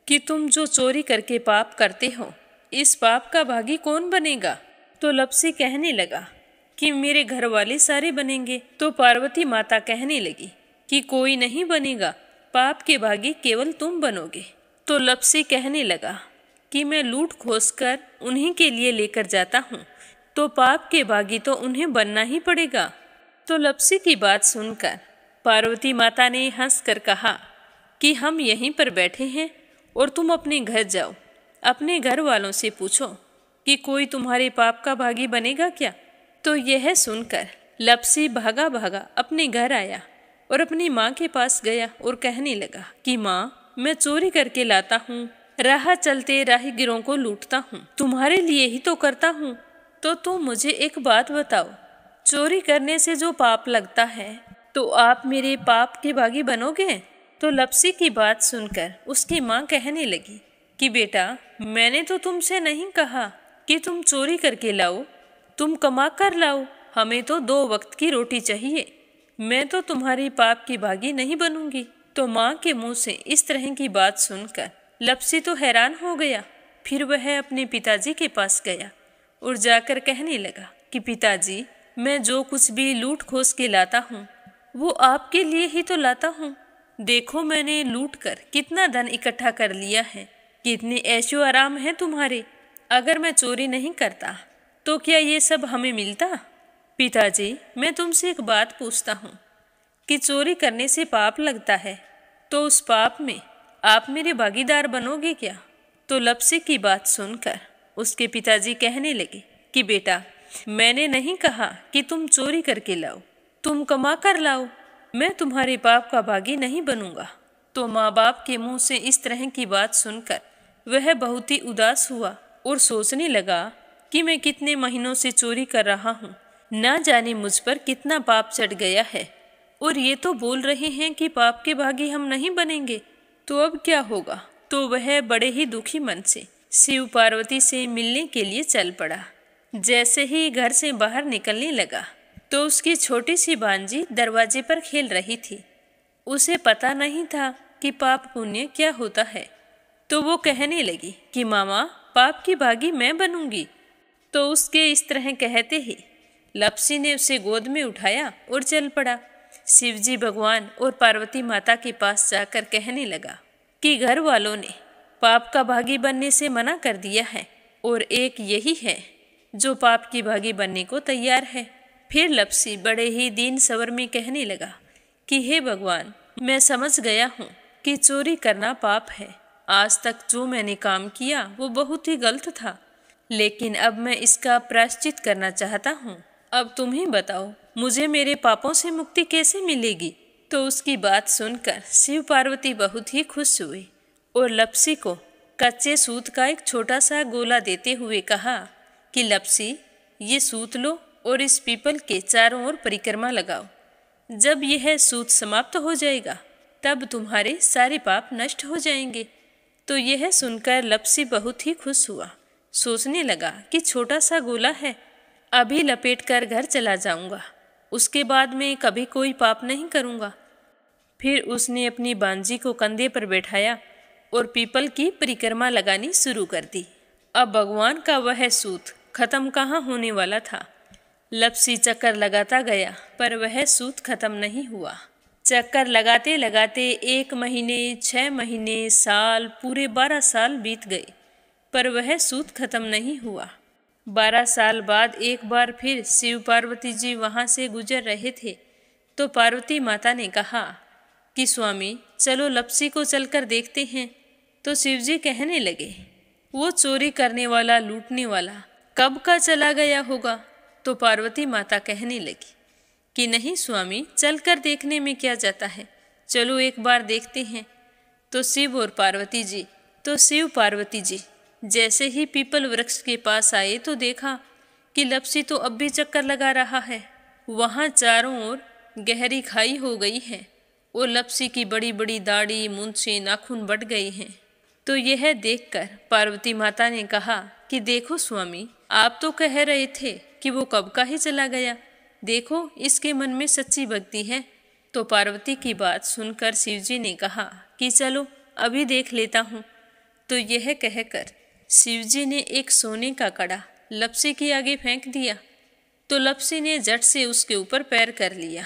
कि तुम जो चोरी करके पाप करते हो, इस पाप का भागी कौन बनेगा। तो लप्सी कहने लगा कि मेरे घर वाले सारे बनेंगे। तो पार्वती माता कहने लगी कि कोई नहीं बनेगा, पाप के भागी केवल तुम बनोगे। तो लप्सी कहने लगा कि मैं लूट खोस कर उन्हीं के लिए लेकर जाता हूँ, तो पाप के भागी तो उन्हें बनना ही पड़ेगा। तो लप्सी की बात सुनकर पार्वती माता ने हंसकर कहा कि हम यहीं पर बैठे हैं और तुम अपने घर जाओ, अपने घर वालों से पूछो कि कोई तुम्हारे पाप का भागी बनेगा क्या। तो यह सुनकर लप्सी भागा भागा अपने घर आया और अपनी माँ के पास गया और कहने लगा कि माँ, मैं चोरी करके लाता हूँ, राह चलते राहगीरों को लूटता हूँ, तुम्हारे लिए ही तो करता हूँ। तो तुम मुझे एक बात बताओ, चोरी करने से जो पाप लगता है तो आप मेरे पाप के भागी बनोगे। तो लप्सी की बात सुनकर उसकी माँ कहने लगी कि बेटा, मैंने तो तुमसे नहीं कहा कि तुम चोरी करके लाओ, तुम कमा कर लाओ, हमें तो 2 वक्त की रोटी चाहिए, मैं तो तुम्हारी पाप की भागी नहीं बनूंगी। तो माँ के मुंह से इस तरह की बात सुनकर लप्सी तो हैरान हो गया फिर वह अपने पिताजी के पास गया और जाकर कहने लगा कि पिताजी, मैं जो कुछ भी लूट खोस के लाता हूँ वो आपके लिए ही तो लाता हूँ। देखो मैंने लूट कर कितना धन इकट्ठा कर लिया है, कितने ऐशो आराम हैं तुम्हारे। अगर मैं चोरी नहीं करता तो क्या ये सब हमें मिलता? पिताजी, मैं तुमसे एक बात पूछता हूँ कि चोरी करने से पाप लगता है, तो उस पाप में आप मेरे भागीदार बनोगे क्या? तो लप्सी की बात सुनकर उसके पिताजी कहने लगे कि बेटा, मैंने नहीं कहा कि तुम चोरी करके लाओ, तुम कमा कर लाओ, मैं तुम्हारे पाप का भागी नहीं बनूंगा। तो माँ बाप के मुंह से इस तरह की बात सुनकर वह बहुत ही उदास हुआ और सोचने लगा कि मैं कितने महीनों से चोरी कर रहा हूँ, ना जाने मुझ पर कितना पाप चढ़ गया है, और ये तो बोल रहे हैं कि पाप के भागी हम नहीं बनेंगे, तो अब क्या होगा? तो वह बड़े ही दुखी मन से शिव पार्वती से मिलने के लिए चल पड़ा। जैसे ही घर से बाहर निकलने लगा तो उसकी छोटी सी भांजी दरवाजे पर खेल रही थी। उसे पता नहीं था कि पाप पुण्य क्या होता है, तो वो कहने लगी कि मामा, पाप की भागी मैं बनूंगी। तो उसके इस तरह कहते ही लप्सी ने उसे गोद में उठाया और चल पड़ा। शिवजी भगवान और पार्वती माता के पास जाकर कहने लगा कि घर वालों ने पाप का भागी बनने से मना कर दिया है और एक यही है जो पाप की भागी बनने को तैयार है। फिर लप्सी बड़े ही दीन स्वर में कहने लगा कि हे भगवान, मैं समझ गया हूँ कि चोरी करना पाप है। आज तक जो मैंने काम किया वो बहुत ही गलत था, लेकिन अब मैं इसका प्रायश्चित करना चाहता हूँ। अब तुम ही बताओ, मुझे मेरे पापों से मुक्ति कैसे मिलेगी? तो उसकी बात सुनकर शिव पार्वती बहुत ही खुश हुए और लप्सी को कच्चे सूत का एक छोटा सा गोला देते हुए कहा कि लप्सी, ये सूत लो और इस पीपल के चारों ओर परिक्रमा लगाओ। जब यह सूत समाप्त हो जाएगा तब तुम्हारे सारे पाप नष्ट हो जाएंगे। तो यह सुनकर लप्सी बहुत ही खुश हुआ। सोचने लगा कि छोटा सा गोला है, अभी लपेट कर घर चला जाऊंगा, उसके बाद में कभी कोई पाप नहीं करूंगा। फिर उसने अपनी बांजी को कंधे पर बैठाया और पीपल की परिक्रमा लगानी शुरू कर दी। अब भगवान का वह सूत खत्म कहाँ होने वाला था। लप्सी चक्कर लगाता गया पर वह सूत खत्म नहीं हुआ। चक्कर लगाते लगाते 1 महीने, 6 महीने, साल, पूरे 12 साल बीत गए, पर वह सूत खत्म नहीं हुआ। 12 साल बाद एक बार फिर शिव पार्वती जी वहाँ से गुजर रहे थे, तो पार्वती माता ने कहा कि स्वामी, चलो लप्सी को चलकर देखते हैं। तो शिवजी कहने लगे, वो चोरी करने वाला, लूटने वाला कब का चला गया होगा? तो पार्वती माता कहने लगी कि नहीं स्वामी, चलकर देखने में क्या जाता है, चलो एक बार देखते हैं। तो शिव पार्वती जी जैसे ही पीपल वृक्ष के पास आए तो देखा कि लप्सी तो अब भी चक्कर लगा रहा है। वहाँ चारों ओर गहरी खाई हो गई है और लप्सी की बड़ी बड़ी दाढ़ी, मूंछें, नाखून बढ़ गए हैं। तो यह देखकर पार्वती माता ने कहा कि देखो स्वामी, आप तो कह रहे थे कि वो कब का ही चला गया, देखो इसके मन में सच्ची भक्ति है। तो पार्वती की बात सुनकर शिवजी ने कहा कि चलो अभी देख लेता हूँ। तो यह कहकर शिवजी ने एक सोने का कड़ा लप्सी के आगे फेंक दिया। तो लप्सी ने झट से उसके ऊपर पैर कर लिया।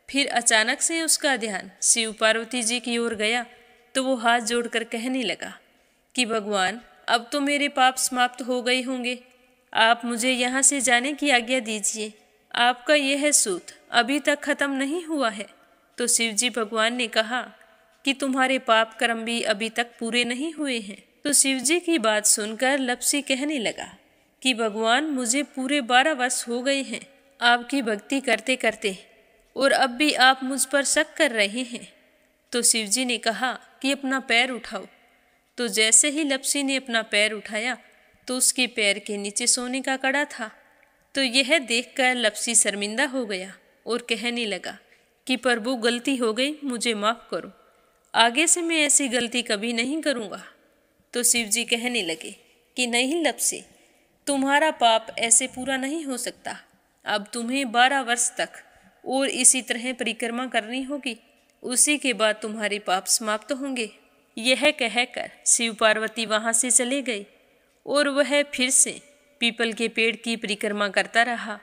फिर अचानक से उसका ध्यान शिव पार्वती जी की ओर गया, तो वो हाथ जोड़कर कहने लगा कि भगवान, अब तो मेरे पाप समाप्त हो गए होंगे, आप मुझे यहाँ से जाने की आज्ञा दीजिए। आपका यह सूत अभी तक खत्म नहीं हुआ है। तो शिवजी भगवान ने कहा कि तुम्हारे पाप कर्म भी अभी तक पूरे नहीं हुए हैं। तो शिवजी की बात सुनकर लप्सी कहने लगा कि भगवान, मुझे पूरे 12 वर्ष हो गए हैं आपकी भक्ति करते करते, और अब भी आप मुझ पर शक कर रहे हैं। तो शिवजी ने कहा कि अपना पैर उठाओ। तो जैसे ही लप्सी ने अपना पैर उठाया तो उसके पैर के नीचे सोने का कड़ा था। तो यह देखकर लप्सी शर्मिंदा हो गया और कहने लगा कि प्रभु, गलती हो गई, मुझे माफ़ करो, आगे से मैं ऐसी गलती कभी नहीं करूँगा। तो शिवजी कहने लगे कि नहीं लप्सी, तुम्हारा पाप ऐसे पूरा नहीं हो सकता, अब तुम्हें 12 वर्ष तक और इसी तरह परिक्रमा करनी होगी, उसी के बाद तुम्हारे पाप समाप्त होंगे। यह कहकर शिव पार्वती वहाँ से चले गए और वह फिर से पीपल के पेड़ की परिक्रमा करता रहा।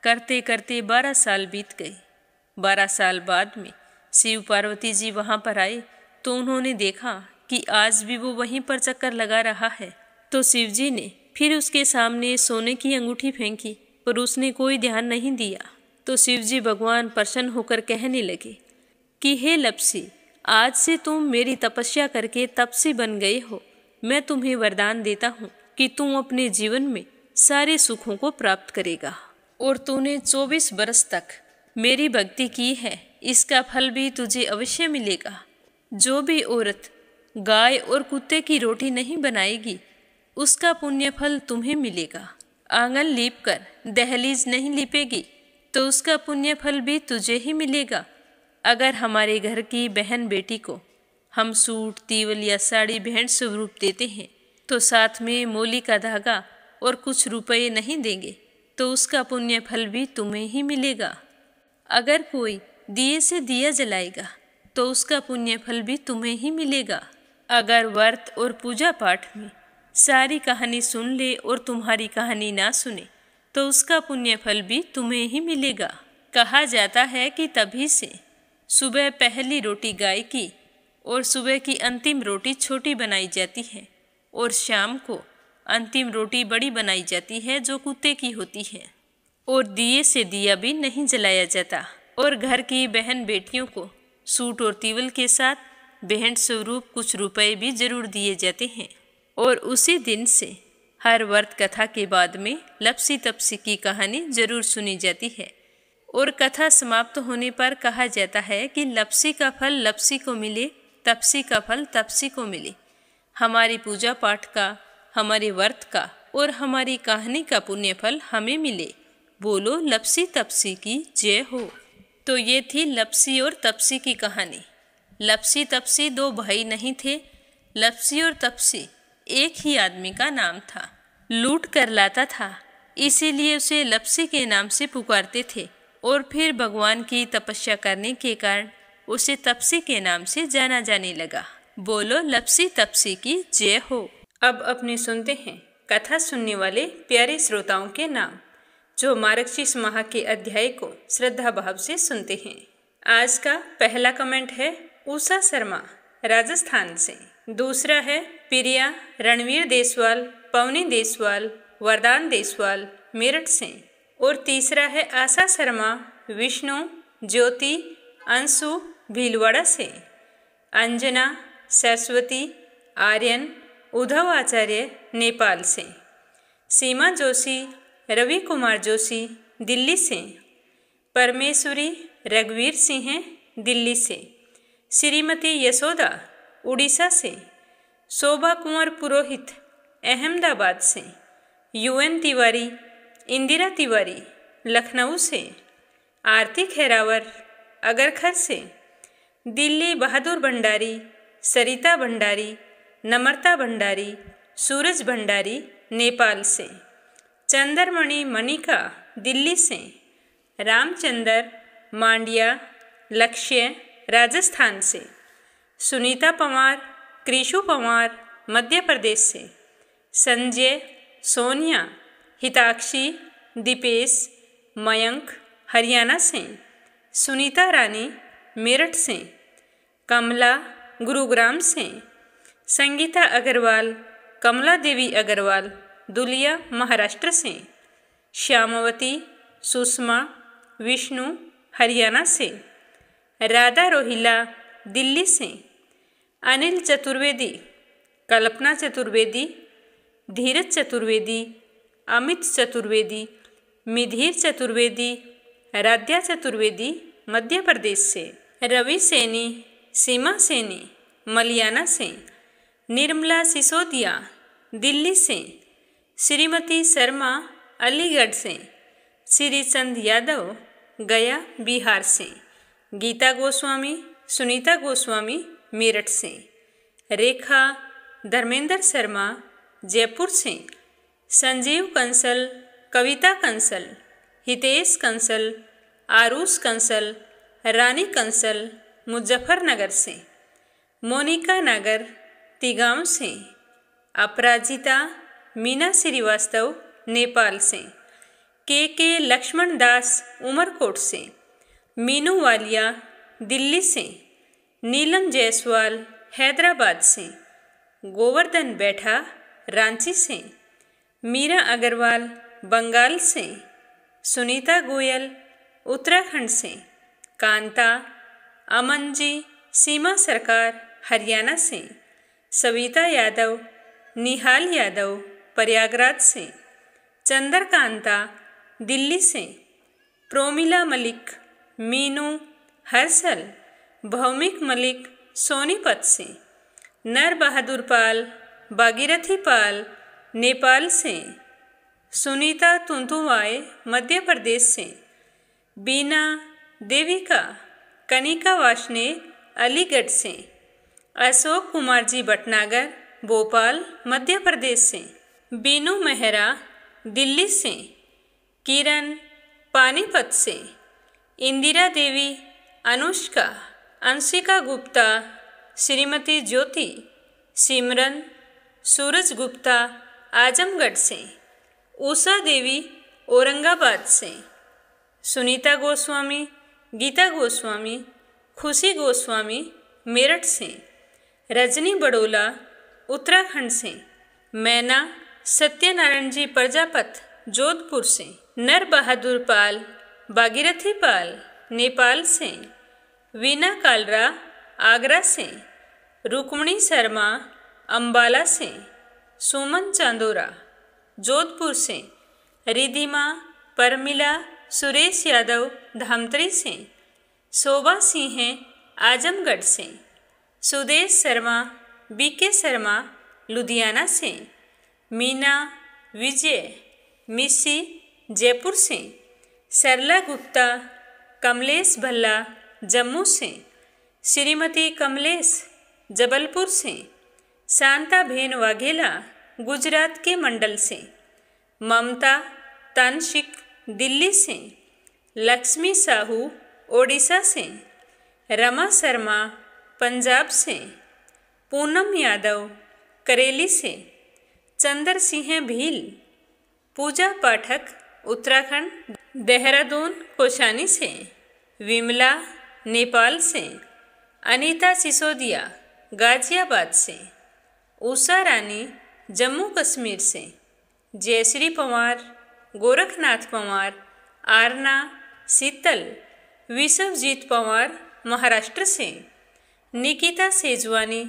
करते करते 12 साल बीत गए। 12 साल बाद में शिव पार्वती जी वहाँ पर आए तो उन्होंने देखा कि आज भी वो वहीं पर चक्कर लगा रहा है। तो शिव जी ने फिर उसके सामने सोने की अंगूठी फेंकी, पर उसने कोई ध्यान नहीं दिया। तो शिव जी भगवान प्रसन्न होकर कहने लगे कि हे लपसी, आज से तुम मेरी तपस्या करके तपसी बन गए हो। मैं तुम्हें वरदान देता हूँ कि तुम अपने जीवन में सारे सुखों को प्राप्त करेगा। और तूने 24 बरस तक मेरी भक्ति की है, इसका फल भी तुझे अवश्य मिलेगा। जो भी औरत गाय और कुत्ते की रोटी नहीं बनाएगी, उसका पुण्य फल तुम्हें मिलेगा। आंगन लीप कर दहलीज नहीं लीपेगी, तो उसका पुण्य फल भी तुझे ही मिलेगा। अगर हमारे घर की बहन बेटी को हम सूट, तीवल या साड़ी भेंट स्वरूप देते हैं, तो साथ में मोली का धागा और कुछ रुपये नहीं देंगे, तो उसका पुण्य फल भी तुम्हें ही मिलेगा। अगर कोई दिए से दिया जलाएगा, तो उसका पुण्य फल भी तुम्हें ही मिलेगा। अगर व्रत और पूजा पाठ में सारी कहानी सुन ले और तुम्हारी कहानी ना सुने, तो उसका पुण्य फल भी तुम्हें ही मिलेगा। कहा जाता है कि तभी से सुबह पहली रोटी गाय की और सुबह की अंतिम रोटी छोटी बनाई जाती है, और शाम को अंतिम रोटी बड़ी बनाई जाती है जो कुत्ते की होती है। और दिए से दिया भी नहीं जलाया जाता। और घर की बहन बेटियों को सूट और तीवल के साथ भेंट स्वरूप कुछ रुपए भी जरूर दिए जाते हैं। और उसी दिन से हर व्रत कथा के बाद में लपसी तपसी की कहानी जरूर सुनी जाती है। और कथा समाप्त होने पर कहा जाता है कि लपसी का फल लपसी को मिले, तपसी का फल तपसी को मिले। हमारी पूजा पाठ का, हमारे व्रत का और हमारी कहानी का पुण्य फल हमें मिले। बोलो लपसी तपसी की जय हो। तो ये थी लपसी और तपसी की कहानी। लपसी तपसी 2 भाई नहीं थे। लपसी और तपसी एक ही आदमी का नाम था। लूट कर लाता था, इसीलिए उसे लपसी के नाम से पुकारते थे। और फिर भगवान की तपस्या करने के कारण उसे तपसी के नाम से जाना जाने लगा। बोलो लपसी तपसी की जय हो। अब अपने सुनते हैं कथा सुनने वाले प्यारे श्रोताओं के नाम, जो मार्गशीर्ष माह के अध्याय को श्रद्धा भाव से सुनते हैं। आज का पहला कमेंट है उषा शर्मा, राजस्थान से। दूसरा है प्रिया रणवीर देसवाल, पवनी देसवाल, वरदान देसवाल, मेरठ से। और तीसरा है आशा शर्मा, विष्णु, ज्योति, अंशु, भीलवाड़ा से। अंजना, सरस्वती, आर्यन, उद्धव आचार्य, नेपाल से। सीमा जोशी, रवि कुमार जोशी, दिल्ली से। परमेश्वरी रघुवीर सिंह, दिल्ली से। श्रीमती यशोदा, उड़ीसा से। शोभा कुंवर पुरोहित, अहमदाबाद से। यूएन तिवारी, इंदिरा तिवारी, लखनऊ से। आरती खैरावर, अगरखर से। दिल्ली बहादुर भंडारी, सरिता भंडारी, नम्रता भंडारी, सूरज भंडारी, नेपाल से। चंद्रमणि मणिका, दिल्ली से। रामचंद्र मांडिया, लक्ष्य, राजस्थान से। सुनीता पवार, कृषु पवार, मध्य प्रदेश से। संजय, सोनिया, हिताक्षी, दीपेश, मयंक, हरियाणा से। सुनीता रानी, मेरठ से। कमला, गुरुग्राम से। संगीता अग्रवाल, कमला देवी अग्रवाल, दुलिया, महाराष्ट्र से। श्यामवती, सुषमा, विष्णु, हरियाणा से। राधा रोहिला, दिल्ली से। अनिल चतुर्वेदी, कल्पना चतुर्वेदी, धीरज चतुर्वेदी, अमित चतुर्वेदी, मिधिर चतुर्वेदी, राध्या चतुर्वेदी, मध्य प्रदेश से। रवि सैनी, सीमा सैनी, मलियाना से। निर्मला सिसोदिया, दिल्ली से। श्रीमती शर्मा, अलीगढ़ से। श्रीचंद यादव, गया, बिहार से। गीता गोस्वामी, सुनीता गोस्वामी, मेरठ से। रेखा धर्मेंद्र शर्मा, जयपुर से। संजीव कंसल, कविता कंसल, हितेश कंसल, आरुष कंसल, रानी कंसल, मुजफ्फरनगर से। मोनिका नागर, तिगांव से। अपराजिता, मीना श्रीवास्तव नेपाल से, के लक्ष्मण दास उमरकोट से, मीनू वालिया दिल्ली से, नीलम जायसवाल हैदराबाद से, गोवर्धन बैठा रांची से, मीरा अग्रवाल बंगाल से, सुनीता गोयल उत्तराखंड से, कांता, अमन जी, सीमा सरकार हरियाणा से, सविता यादव, निहाल यादव प्रयागराज से, चंद्रकांता दिल्ली से, प्रोमिला मलिक, मीनू, हर्षल, भौमिक मलिक सोनीपत से, नर बहादुर पाल, भागीरथी पाल नेपाल से, सुनीता तुंतुवाए मध्य प्रदेश से, बीना, देविका, कनिका वाशने अलीगढ़ से, अशोक कुमार जी भटनागर भोपाल मध्य प्रदेश से, बीनू मेहरा दिल्ली से, किरण पानीपत से, इंदिरा देवी, अनुष्का, अंशिका गुप्ता, श्रीमती ज्योति, सिमरन, सूरज गुप्ता आजमगढ़ से, उषा देवी औरंगाबाद से, सुनीता गोस्वामी, गीता गोस्वामी, खुशी गोस्वामी मेरठ से, रजनी बड़ोला उत्तराखंड से, मैना सत्यनारायण जी प्रजापत जोधपुर से, नर बहादुर पाल, भागीरथी पाल नेपाल से, वीना कालरा आगरा से, रुक्मणी शर्मा अंबाला से, सुमन चांदोरा जोधपुर से, रिधिमा परमिला सुरेश यादव धामतरी से, शोभा सिंह आजमगढ़ से, सुदेश शर्मा बीके शर्मा लुधियाना से, मीना विजय मिसी जयपुर से, सरला गुप्ता कमलेश भल्ला जम्मू से, श्रीमती कमलेश जबलपुर से, शांता भेन वाघेला गुजरात के मंडल से, ममता तानशिक दिल्ली से, लक्ष्मी साहू ओडिशा से, रमा शर्मा पंजाब से, पूनम यादव करेली से, चंद्र सिंह भील, पूजा पाठक उत्तराखंड देहरादून कोशानी से, विमला नेपाल से, अनीता सिसोदिया गाजियाबाद से, उषा रानी जम्मू कश्मीर से, जयश्री पवार, गोरखनाथ पवार, आरना शीतल, विश्वजीत पवार महाराष्ट्र से, निकिता सेजवानी,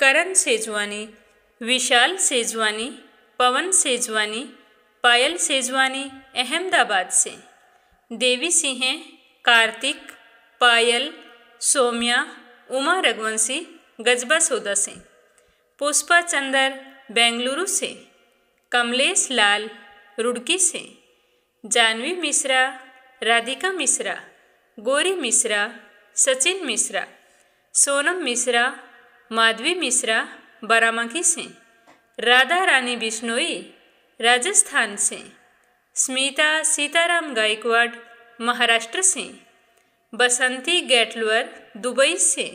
करण सेजवानी, विशाल सेजवानी, पवन सेजवानी, पायल सेजवानी अहमदाबाद से, देवी सिंह, कार्तिक, पायल, सौम्या, उमा रघुवंशी गजबा सौदा से, पुष्पा चंदर बेंगलुरु से, कमलेश लाल रुड़की से, जानवी मिश्रा, राधिका मिश्रा, गौरी मिश्रा, सचिन मिश्रा, सोनम मिश्रा, माधवी मिश्रा बाराबंकी से, राधा रानी बिश्नोई राजस्थान से, स्मिता सीताराम गायकवाड़ महाराष्ट्र से, बसंती गैटलवर दुबई से,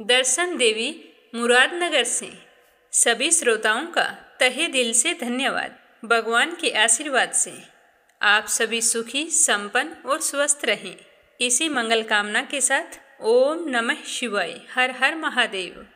दर्शन देवी मुरादनगर से। सभी श्रोताओं का तहे दिल से धन्यवाद। भगवान के आशीर्वाद से आप सभी सुखी, संपन्न और स्वस्थ रहें। इसी मंगल कामना के साथ ओम नमः शिवाय। हर हर महादेव।